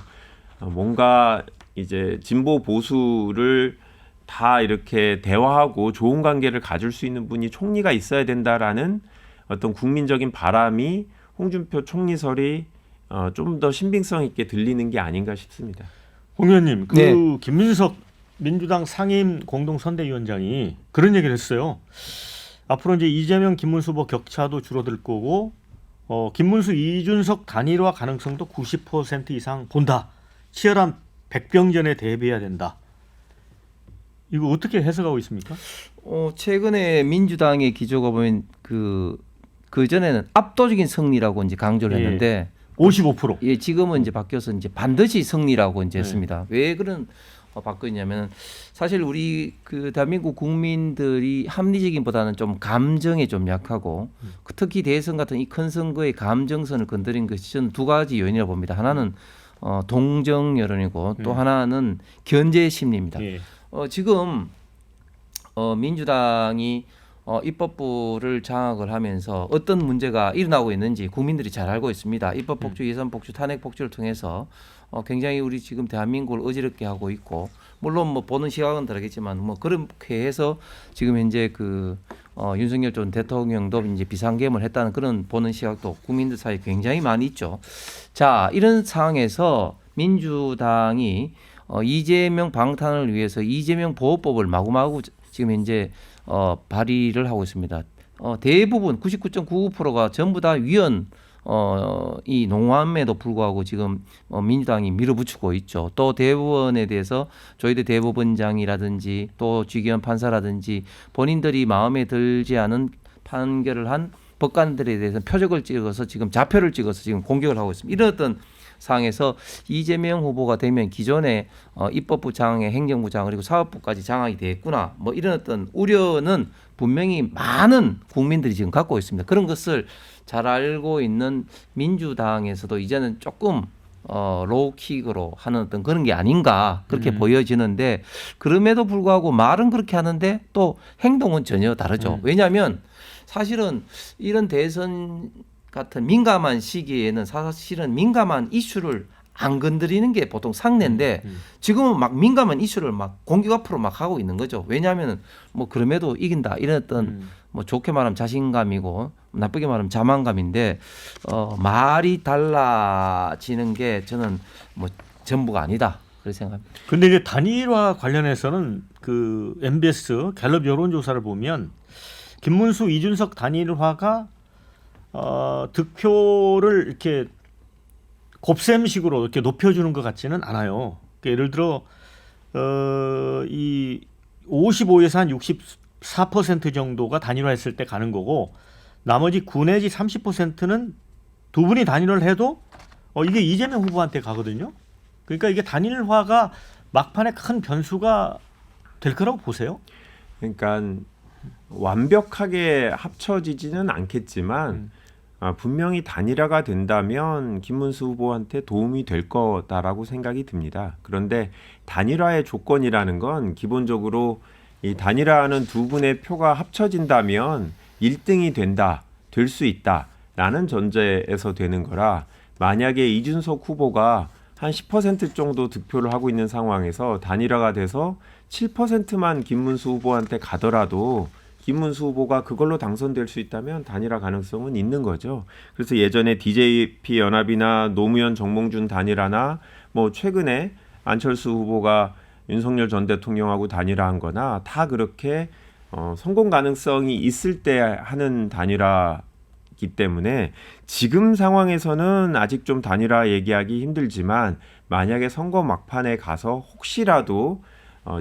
뭔가 이제 진보 보수를 다 이렇게 대화하고 좋은 관계를 가질 수 있는 분이 총리가 있어야 된다라는 어떤 국민적인 바람이 홍준표 총리설이 좀 더 신빙성 있게 들리는 게 아닌가 싶습니다. 홍 의원님, 그 네. 김민석 민주당 상임 공동선대위원장이 그런 얘기를 했어요. 앞으로 이제 이재명, 김문수 후보 격차도 줄어들 거고 김문수, 이준석 단일화 가능성도 90% 이상 본다. 치열한 백병전에 대비해야 된다. 이거 어떻게 해석하고 있습니까? 최근에 민주당의 기조가 보면 그 전에는 압도적인 승리라고 이제 강조를 예. 했는데 55%. 예, 지금은 이제 바뀌어서 이제 반드시 승리라고 이제 네. 했습니다. 왜 그런 바뀌었냐면 사실 우리 그 대한민국 국민들이 합리적인보다는 좀 감정에 좀 약하고 특히 대선 같은 이 큰 선거의 감정선을 건드린 것이 저는 두 가지 요인이라고 봅니다. 하나는 동정 여론이고 또 하나는 견제 심리입니다. 예. 지금 민주당이 입법부를 장악을 하면서 어떤 문제가 일어나고 있는지 국민들이 잘 알고 있습니다. 입법 폭주, 예산 폭주, 탄핵 폭주를 통해서 굉장히 우리 지금 대한민국을 어지럽게 하고 있고 물론 뭐 보는 시각은 다르겠지만 뭐 그렇게 해서 지금 현재 그 윤석열 전 대통령도 이제 비상계엄을 했다는 그런 보는 시각도 국민들 사이에 굉장히 많이 있죠. 자, 이런 상황에서 민주당이 이재명 방탄을 위해서 이재명 보호법을 마구마구 지금 현재 발의를 하고 있습니다. 대부분 99.99%가 전부 다 위헌 이 농함에도 불구하고 지금 민주당이 밀어붙이고 있죠. 또 대법원에 대해서 저희들 대법원장이라든지 또 주기현 판사라든지 본인들이 마음에 들지 않은 판결을 한 법관들에 대해서 표적을 찍어서 지금 좌표를 찍어서 지금 공격을 하고 있습니다. 이런 어떤 상황에서 이재명 후보가 되면 기존에 입법부 장에 행정부 장 그리고 사법부까지 장악이 됐구나 뭐 이런 어떤 우려는 분명히 많은 국민들이 지금 갖고 있습니다. 그런 것을 잘 알고 있는 민주당에서도 이제는 조금 로우킥으로 하는 어떤 그런 게 아닌가 그렇게 보여지는데 그럼에도 불구하고 말은 그렇게 하는데 또 행동은 전혀 다르죠. 왜냐하면 사실은 이런 대선 같은 민감한 시기에는 사실은 민감한 이슈를 안 건드리는 게 보통 상례인데 지금은 막 민감한 이슈를 막 공격 앞으로 막 하고 있는 거죠. 왜냐하면 뭐 그럼에도 이긴다 이런 어떤 뭐 좋게 말하면 자신감이고 나쁘게 말하면 자만감인데 말이 달라지는 게 저는 뭐 전부가 아니다 그렇게 생각합니다. 근데 이제 단일화 관련해서는 그 MBS 갤럽 여론조사를 보면 김문수, 이준석 단일화가 득표를 이렇게 곱셈식으로 이렇게 높여주는 것 같지는 않아요. 그러니까 예를 들어 이 55에서 한 64% 정도가 단일화했을 때 가는 거고 나머지 9 내지 30%는 두 분이 단일화를 해도 이게 이재명 후보한테 가거든요. 그러니까 이게 단일화가 막판에 큰 변수가 될 거라고 보세요? 그러니까 완벽하게 합쳐지지는 않겠지만 분명히 단일화가 된다면 김문수 후보한테 도움이 될 거다라고 생각이 듭니다. 그런데 단일화의 조건이라는 건 기본적으로 이 단일화하는 두 분의 표가 합쳐진다면 1등이 된다, 될 수 있다라는 전제에서 되는 거라 만약에 이준석 후보가 한 10% 정도 득표를 하고 있는 상황에서 단일화가 돼서 7%만 김문수 후보한테 가더라도 김문수 후보가 그걸로 당선될 수 있다면 단일화 가능성은 있는 거죠. 그래서 예전에 DJP 연합이나 노무현 정몽준 단일화나 뭐 최근에 안철수 후보가 윤석열 전 대통령하고 단일화한 거나 다 그렇게 성공 가능성이 있을 때 하는 단일화이기 때문에 지금 상황에서는 아직 좀 단일화 얘기하기 힘들지만 만약에 선거 막판에 가서 혹시라도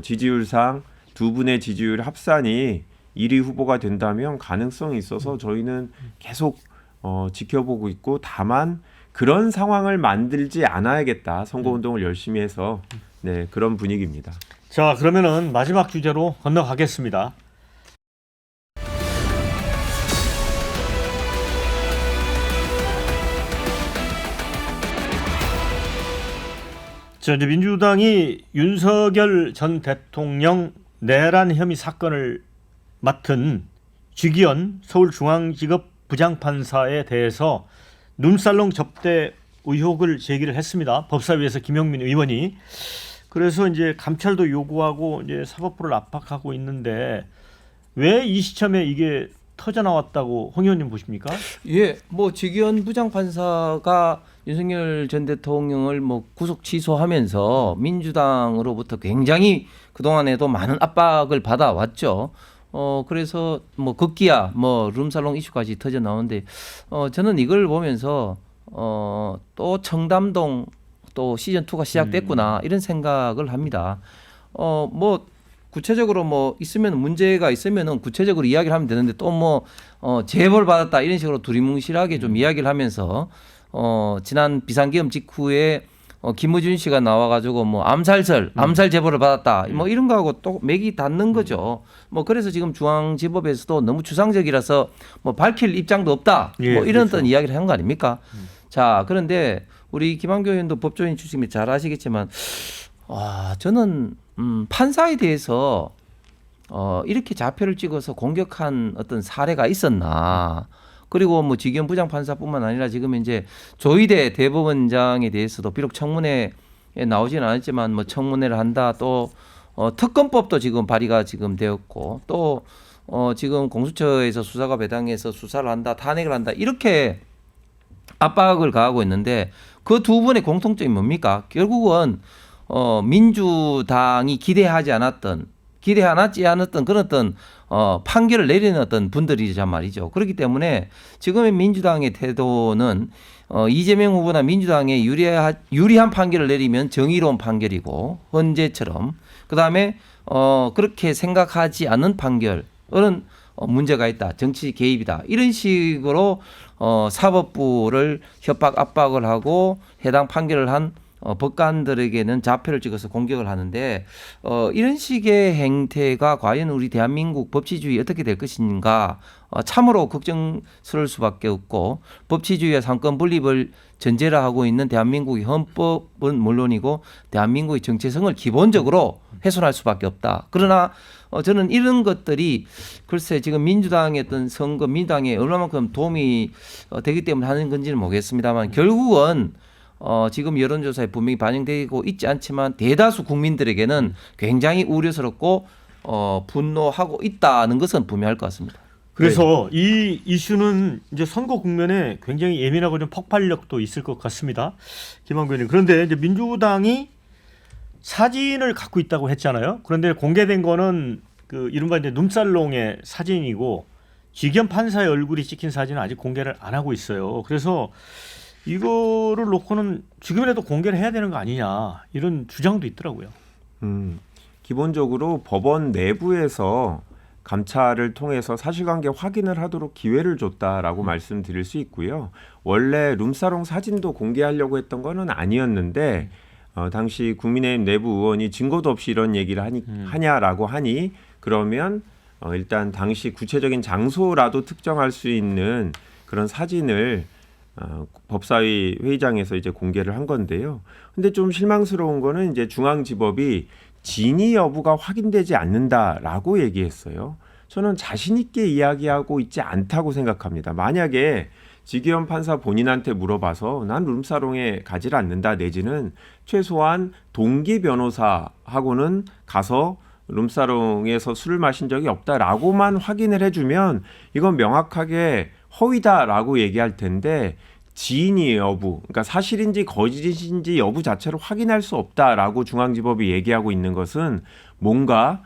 지지율상 두 분의 지지율 합산이 1위 후보가 된다면 가능성이 있어서 저희는 계속 지켜보고 있고 다만 그런 상황을 만들지 않아야겠다. 선거운동을 열심히 해서 네, 그런 분위기입니다. 자, 그러면은 마지막 주제로 건너가겠습니다. 자, 이제 민주당이 윤석열 전 대통령 내란 혐의 사건을 맡은 쥐기현 서울중앙지법 부장판사에 대해서 눈살롱 접대 의혹을 제기를 했습니다. 법사위에서 김영민 의원이. 그래서 이제 감찰도 요구하고 이제 사법부를 압박하고 있는데 왜 이 시점에 이게 터져 나왔다고 홍 의원님 보십니까? 예, 뭐 쥐기현 부장판사가 윤석열 전 대통령을 뭐 구속 취소하면서 민주당으로부터 굉장히 그동안에도 많은 압박을 받아왔죠. 그래서 뭐 급기야 뭐 룸살롱 이슈까지 터져 나오는데 저는 이걸 보면서 또 청담동 또 시즌 2가 시작됐구나 이런 생각을 합니다. 뭐 구체적으로 뭐 있으면 문제가 있으면은 구체적으로 이야기를 하면 되는데 또 뭐 제보를 받았다 이런 식으로 두리뭉실하게 좀 이야기를 하면서 지난 비상계엄 직후에 김어준 씨가 나와가지고 뭐 암살 제보를 받았다 뭐 이런 거하고 또 맥이 닿는 거죠. 뭐 그래서 지금 중앙지법에서도 너무 추상적이라서 뭐 밝힐 입장도 없다 예, 뭐 이런 그렇죠. 어떤 이야기를 한 거 아닙니까? 자, 그런데 우리 김한교 의원도 법조인 출신이 잘 아시겠지만 저는 판사에 대해서 이렇게 자표를 찍어서 공격한 어떤 사례가 있었나? 그리고 뭐 쥐기현 부장판사뿐만 아니라 지금 이제 조희대 대법원장에 대해서도 비록 청문회에 나오지는 않았지만 뭐 청문회를 한다. 또 특검법도 지금 발의가 지금 되었고 또 지금 공수처에서 수사가 배당해서 수사를 한다, 탄핵을 한다 이렇게 압박을 가하고 있는데 그 두 분의 공통점이 뭡니까? 결국은 민주당이 기대하지 않았던 그런 어떤 판결을 내리는 어떤 분들이란 말이죠. 그렇기 때문에 지금의 민주당의 태도는 이재명 후보나 민주당에 유리한 판결을 내리면 정의로운 판결이고 헌재처럼 그다음에 그렇게 생각하지 않는 판결은 문제가 있다. 정치 개입이다. 이런 식으로 사법부를 협박 압박을 하고 해당 판결을 한 법관들에게는 자표를 찍어서 공격을 하는데 이런 식의 행태가 과연 우리 대한민국 법치주의 어떻게 될 것인가 참으로 걱정스러울 수밖에 없고 법치주의와 상권 분립을 전제로 하고 있는 대한민국의 헌법은 물론이고 대한민국의 정체성을 기본적으로 훼손할 수밖에 없다. 그러나 저는 이런 것들이 글쎄 지금 민주당의 어떤 선거 민주당에 얼마만큼 도움이 되기 때문에 하는 건지는 모르겠습니다만 결국은 지금 여론조사에 분명히 반영되고 있지 않지만 대다수 국민들에게는 굉장히 우려스럽고 분노하고 있다는 것은 분명할 것 같습니다. 그래서 이 이슈는 이제 선거 국면에 굉장히 예민하고 좀 폭발력도 있을 것 같습니다. 김한교 의원님. 그런데 이제 민주당이 사진을 갖고 있다고 했잖아요. 그런데 공개된 거는 그 이른바 이제 눈살롱의 사진이고 쥐기현 판사의 얼굴이 찍힌 사진은 아직 공개를 안 하고 있어요. 그래서 이거를 놓고는 지금이라도 공개를 해야 되는 거 아니냐 이런 주장도 있더라고요. 기본적으로 법원 내부에서 감찰을 통해서 사실관계 확인을 하도록 기회를 줬다라고 말씀드릴 수 있고요. 원래 룸사롱 사진도 공개하려고 했던 거는 아니었는데 당시 국민의힘 내부 의원이 증거도 없이 이런 얘기를 하냐라고 하니 그러면 일단 당시 구체적인 장소라도 특정할 수 있는 그런 사진을 법사위 회의장에서 이제 공개를 한 건데요. 근데 좀 실망스러운 거는 이제 중앙지법이 진위 여부가 확인되지 않는다라고 얘기했어요. 저는 자신 있게 이야기하고 있지 않다고 생각합니다. 만약에 지기현 판사 본인한테 물어봐서 난 룸사롱에 가지를 않는다 내지는 최소한 동기 변호사하고는 가서 룸사롱에서 술을 마신 적이 없다라고만 확인을 해주면 이건 명확하게 허위다라고 얘기할 텐데 지인이 여부, 그러니까 사실인지 거짓인지 여부 자체를 확인할 수 없다라고 중앙지법이 얘기하고 있는 것은 뭔가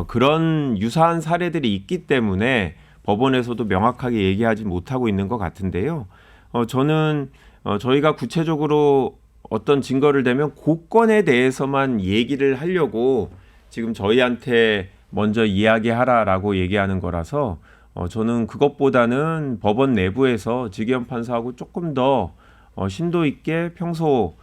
그런 유사한 사례들이 있기 때문에 법원에서도 명확하게 얘기하지 못하고 있는 것 같은데요. 저는 저희가 구체적으로 어떤 증거를 대면 그 건에 대해서만 얘기를 하려고 지금 저희한테 먼저 이야기하라라고 얘기하는 거라서 저는 그것보다는 법원 내부에서 지기현 판사하고 조금 더 심도 있게 평소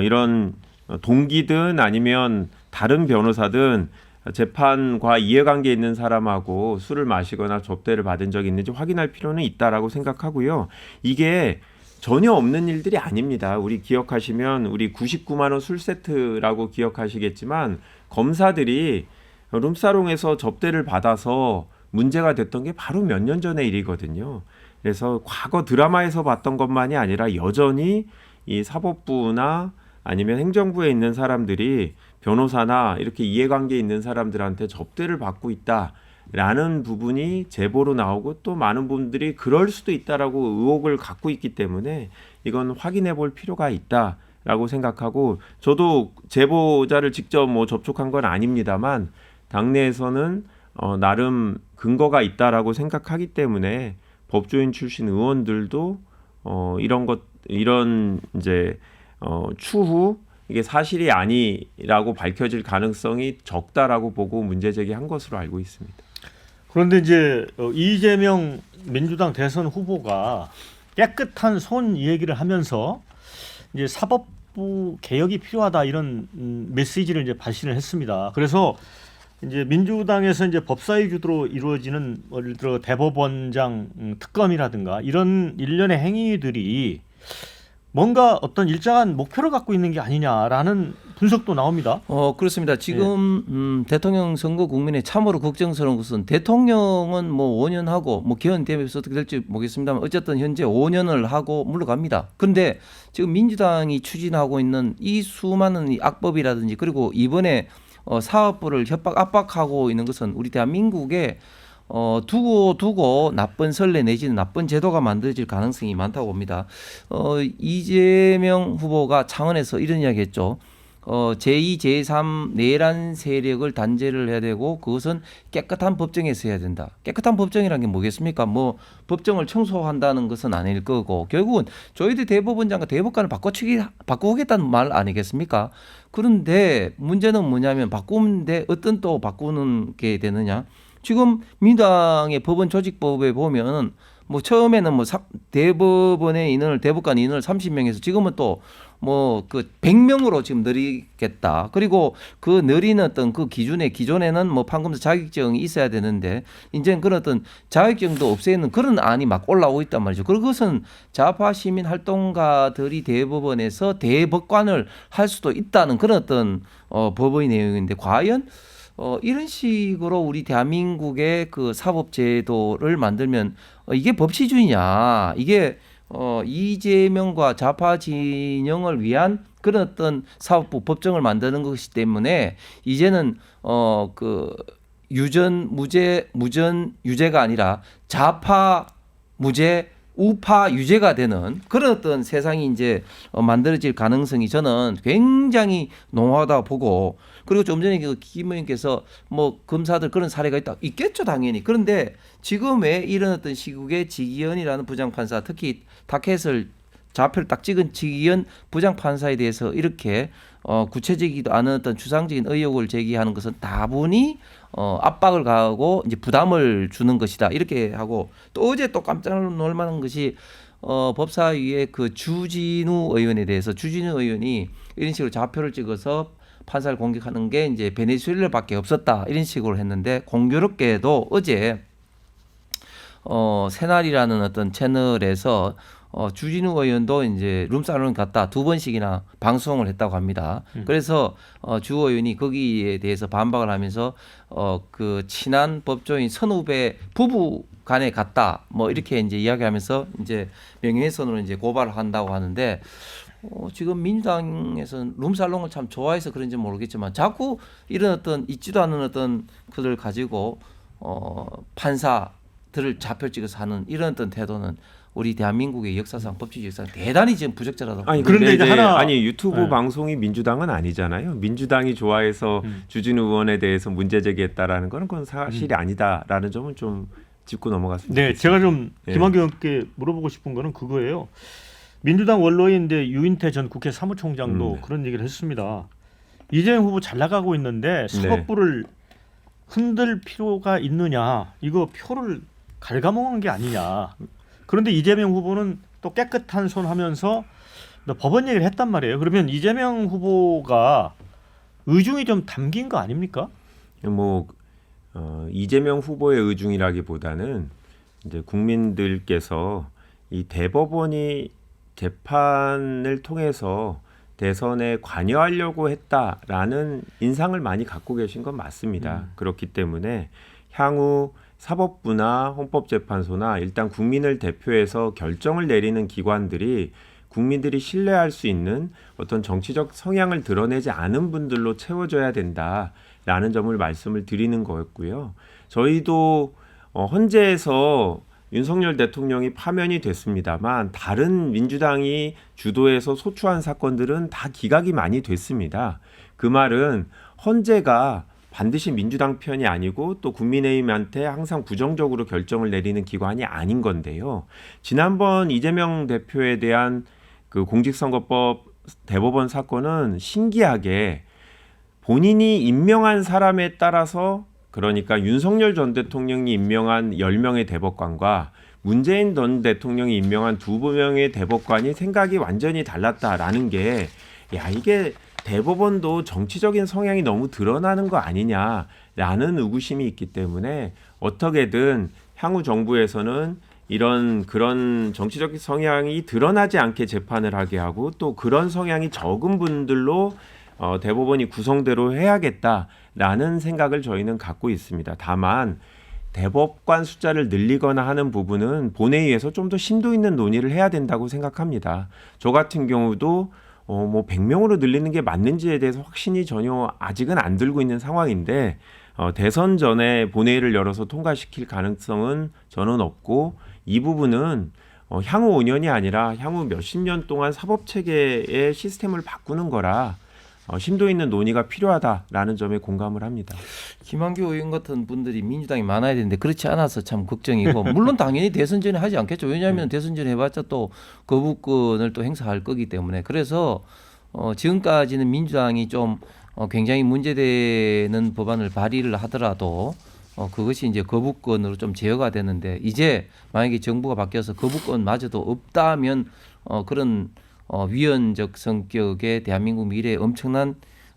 이런 동기든 아니면 다른 변호사든 재판과 이해관계 있는 사람하고 술을 마시거나 접대를 받은 적이 있는지 확인할 필요는 있다라고 생각하고요. 이게 전혀 없는 일들이 아닙니다. 우리 기억하시면 우리 99만 원 술 세트라고 기억하시겠지만 검사들이 룸사롱에서 접대를 받아서 문제가 됐던 게 바로 몇 년 전의 일이거든요. 그래서 과거 드라마에서 봤던 것만이 아니라 여전히 이 사법부나 아니면 행정부에 있는 사람들이 변호사나 이렇게 이해관계 있는 사람들한테 접대를 받고 있다라는 부분이 제보로 나오고 또 많은 분들이 그럴 수도 있다라고 의혹을 갖고 있기 때문에 이건 확인해 볼 필요가 있다라고 생각하고 저도 제보자를 직접 접촉한 건 아닙니다만 당내에서는 나름 근거가 있다라고 생각하기 때문에 법조인 출신 의원들도 이런 이제 추후 이게 사실이 아니라고 밝혀질 가능성이 적다라고 보고 문제 제기한 것으로 알고 있습니다. 그런데 이제 이재명 민주당 대선 후보가 깨끗한 손 얘기를 하면서 이제 사법부 개혁이 필요하다 이런 메시지를 이제 발신을 했습니다. 그래서 이제 민주당에서 이제 법사위 주도로 이루어지는 예를 들어 대법원장 특검이라든가 이런 일련의 행위들이 뭔가 어떤 일정한 목표를 갖고 있는 게 아니냐라는 분석도 나옵니다. 그렇습니다. 지금 대통령 선거 국민의 참으로 걱정스러운 것은 대통령은 5년 하고 개헌되면서 어떻게 될지 모르겠습니다만 어쨌든 현재 5년을 하고 물러갑니다. 그런데 지금 민주당이 추진하고 있는 이 수많은 이 악법이라든지 그리고 이번에 사업부를 압박하고 있는 것은 우리 대한민국에 두고 나쁜 선례 내지는 나쁜 제도가 만들어질 가능성이 많다고 봅니다. 이재명 후보가 창원에서 이런 이야기했죠. 제2, 제3 내란 세력을 단죄를 해야 되고 그것은 깨끗한 법정에서 해야 된다. 깨끗한 법정이라는 게 뭐겠습니까? 법정을 청소한다는 것은 아닐 거고 결국은 조희대 대법원장과 대법관을 바꾸겠다는 말 아니겠습니까? 그런데 문제는 뭐냐면 바꾸는데 어떤 또 바꾸는 게 되느냐? 지금 민주당의 법원 조직법에 보면 처음에는 대법원의 인원을 대법관 인원을 30명에서 지금은 또 100명으로 지금 늘리겠다. 그리고 그 늘리는 어떤 그 기존에는 판검사 자격증이 있어야 되는데 이제는 그런 어떤 자격증도 없애는 그런 안이 막 올라오고 있단 말이죠. 그것은 좌파 시민 활동가들이 대법원에서 대법관을 할 수도 있다는 그런 어떤 법의 내용인데 과연 이런 식으로 우리 대한민국의 그 사법제도를 만들면 이게 법치주의냐? 이게 이재명과 좌파 진영을 위한 그런 어떤 사법부 법정을 만드는 것이기 때문에 이제는 무전 유죄가 아니라 좌파 무죄 우파 유죄가 되는 그런 어떤 세상이 이제 만들어질 가능성이 저는 굉장히 농후하다고 보고 그리고 좀 전에 김 의원께서 검사들 그런 사례가 있겠죠 당연히. 그런데 지금 왜 이런 어떤 시국에 지기현이라는 부장판사 특히 타켓을 좌표를 딱 찍은 지기현 부장판사에 대해서 이렇게 구체적이지도 않은 어떤 추상적인 의혹을 제기하는 것은 다분히 압박을 가하고 이제 부담을 주는 것이다 이렇게 하고 또 어제 또 깜짝 놀랄 만한 것이 법사위의 그 주진우 의원에 대해서 주진우 의원이 이런 식으로 좌표를 찍어서 판사를 공격하는 게 이제 베네수엘라밖에 없었다 이런 식으로 했는데 공교롭게도 어제 새날이라는 어떤 채널에서 주진우 의원도 이제 룸사롱 갔다 2번씩이나 방송을 했다고 합니다. 그래서 주 의원이 거기에 대해서 반박을 하면서 그 친한 법조인 선후배 부부 간에 갔다 뭐 이렇게 이제 이야기하면서 이제 명예훼손으로 이제 고발을 한다고 하는데 지금 민주당에서는 룸살롱을 참 좋아해서 그런지 모르겠지만 자꾸 이런 어떤 있지도 않은 어떤 그들 가지고 판사들을 좌표 찍어서 하는 이런 어떤 태도는 우리 대한민국의 역사상 법치 역사상 대단히 지금 부적절하다고. 아니 그런데 그런데 이제 하나 아니 유튜브 네. 방송이 민주당은 아니잖아요. 민주당이 좋아해서 주진우 의원에 대해서 문제 제기했다라는 건 그건 사실이 아니다라는 점은 좀 짚고 넘어갔습니다. 네, 제가 좀 예. 김한규 의원께 물어보고 싶은 거는 그거예요. 민주당 원로인데 유인태 전 국회 사무총장도 그런 얘기를 했습니다. 이재명 후보 잘 나가고 있는데 사법부를 흔들 필요가 있느냐? 이거 표를 갉아먹는 게 아니냐? 그런데 이재명 후보는 또 깨끗한 손 하면서 법원 얘기를 했단 말이에요. 그러면 이재명 후보가 의중이 좀 담긴 거 아닙니까? 뭐 이재명 후보의 의중이라기보다는 이제 국민들께서 이 대법원이 재판을 통해서 대선에 관여하려고 했다라는 인상을 많이 갖고 계신 건 맞습니다. 그렇기 때문에 향후 사법부나 헌법재판소나 일단 국민을 대표해서 결정을 내리는 기관들이 국민들이 신뢰할 수 있는 어떤 정치적 성향을 드러내지 않은 분들로 채워져야 된다라는 점을 말씀을 드리는 거였고요. 저희도 헌재에서 윤석열 대통령이 파면이 됐습니다만 다른 민주당이 주도해서 소추한 사건들은 다 기각이 많이 됐습니다. 그 말은 헌재가 반드시 민주당 편이 아니고 또 국민의힘한테 항상 부정적으로 결정을 내리는 기관이 아닌 건데요. 지난번 이재명 대표에 대한 그 공직선거법 대법원 사건은 신기하게 본인이 임명한 사람에 따라서 그러니까 윤석열 전 대통령이 임명한 10명의 대법관과 문재인 전 대통령이 임명한 2명의 대법관이 생각이 완전히 달랐다라는 게 이게 대법원도 정치적인 성향이 너무 드러나는 거 아니냐라는 의구심이 있기 때문에 어떻게든 향후 정부에서는 그런 정치적 성향이 드러나지 않게 재판을 하게 하고 또 그런 성향이 적은 분들로 대법원이 구성대로 해야겠다라는 생각을 저희는 갖고 있습니다. 다만 대법관 숫자를 늘리거나 하는 부분은 본회의에서 좀 더 심도 있는 논의를 해야 된다고 생각합니다. 저 같은 경우도 뭐 100명으로 늘리는 게 맞는지에 대해서 확신이 전혀 아직은 안 들고 있는 상황인데 대선 전에 본회의를 열어서 통과시킬 가능성은 저는 없고 이 부분은 향후 5년이 아니라 향후 몇십 년 동안 사법체계의 시스템을 바꾸는 거라 심도 있는 논의가 필요하다라는 점에 공감을 합니다. 김한규 의원 같은 분들이 민주당이 많아야 되는데 그렇지 않아서 참 걱정이고 물론 당연히 대선 전에 하지 않겠죠. 왜냐하면 대선 전에 해봤자 또 거부권을 또 행사할 거기 때문에 그래서 지금까지는 민주당이 좀 굉장히 문제되는 법안을 발의를 하더라도 그것이 이제 거부권으로 좀 제어가 되는데 이제 만약에 정부가 바뀌어서 거부권마저도 없다면 그런 위헌적 성격의 대한민국 미래에 엄청난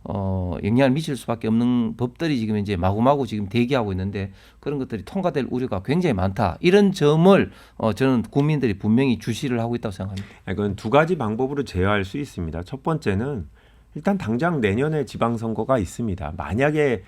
영향을 미칠 수밖에 없는 법들이 지금 이제 마구마구 지금 대기하고 있는데 그런 것들이 통과될 우려가 굉장히 많다. 이런 점을 저는 국민들이 분명히 주시를 하고 있다고 생각합니다. 이건 두 가지 방법으로 제어할 수 있습니다. 첫 번째는 일단 당장 내년에 지방선거가 있습니다. 만약에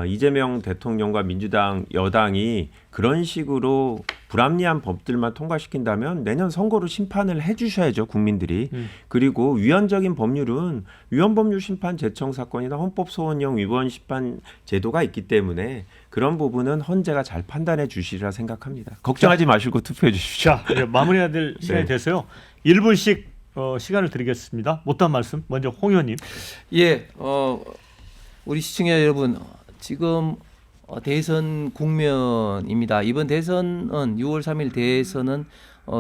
이재명 대통령과 민주당 여당이 그런 식으로 불합리한 법들만 통과시킨다면 내년 선거로 심판을 해주셔야죠, 국민들이. 그리고 위헌적인 법률은 위헌법률 심판 제청 사건이나 헌법소원형 위헌 심판 제도가 있기 때문에 그런 부분은 헌재가 잘 판단해 주시리라 생각합니다. 걱정하지 마시고 투표해 주십시오. 자, 이제 마무리해야 될 시간이 됐어요. 1분씩 시간을 드리겠습니다. 못한 말씀 먼저 홍 의원님. 예, 우리 시청자 여러분 지금 대선 국면입니다. 이번 대선은 6월 3일 대선은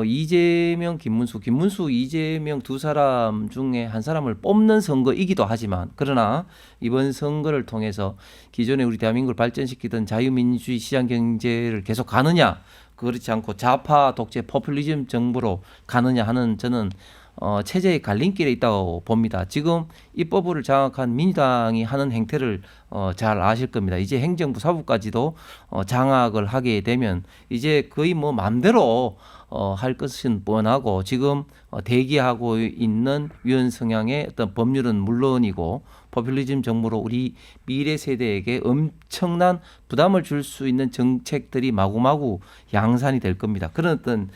이재명, 김문수, 이재명 두 사람 중에 한 사람을 뽑는 선거이기도 하지만 그러나 이번 선거를 통해서 기존에 우리 대한민국을 발전시키던 자유민주주의 시장경제를 계속 가느냐 그렇지 않고 좌파 독재 포퓰리즘 정부로 가느냐 하는 저는 체제의 갈림길에 있다고 봅니다. 지금 입법부를 장악한 민주당이 하는 행태를 잘 아실 겁니다. 이제 행정부 사부까지도 장악을 하게 되면 이제 거의 뭐 마음대로 할 것은 뻔하고 지금 대기하고 있는 유연 성향의 어떤 법률은 물론이고 포퓰리즘 정부로 우리 미래 세대에게 엄청난 부담을 줄 수 있는 정책들이 마구마구 양산이 될 겁니다. 그런 어떤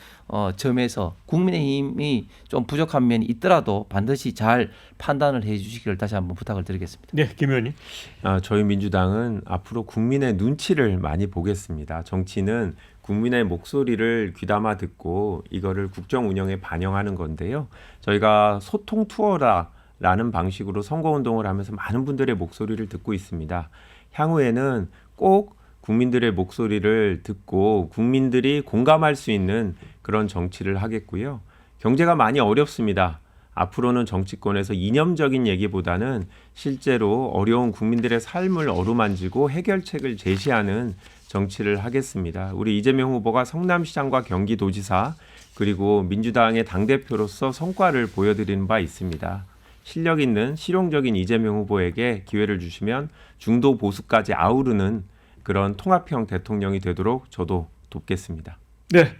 점에서 국민의힘이 좀 부족한 면이 있더라도 반드시 잘 판단을 해 주시기를 다시 한번 부탁을 드리겠습니다. 네, 김 의원님. 저희 민주당은 앞으로 국민의 눈치를 많이 보겠습니다. 정치는 국민의 목소리를 귀담아 듣고 이거를 국정 운영에 반영하는 건데요. 저희가 소통 투어라는 방식으로 선거운동을 하면서 많은 분들의 목소리를 듣고 있습니다. 향후에는 꼭 국민들의 목소리를 듣고 국민들이 공감할 수 있는 그런 정치를 하겠고요. 경제가 많이 어렵습니다. 앞으로는 정치권에서 이념적인 얘기보다는 실제로 어려운 국민들의 삶을 어루만지고 해결책을 제시하는 정치를 하겠습니다. 우리 이재명 후보가 성남시장과 경기도지사 그리고 민주당의 당대표로서 성과를 보여드리는 바 있습니다. 실력 있는 실용적인 이재명 후보에게 기회를 주시면 중도 보수까지 아우르는 그런 통합형 대통령이 되도록 저도 돕겠습니다. 네.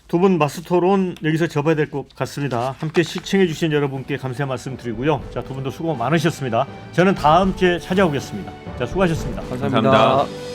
두 분 마스토론 여기서 접어야 될 것 같습니다. 함께 시청해 주신 여러분께 감사 말씀드리고요. 자, 두 분도 수고 많으셨습니다. 저는 다음 주에 찾아오겠습니다. 자, 수고하셨습니다. 감사합니다.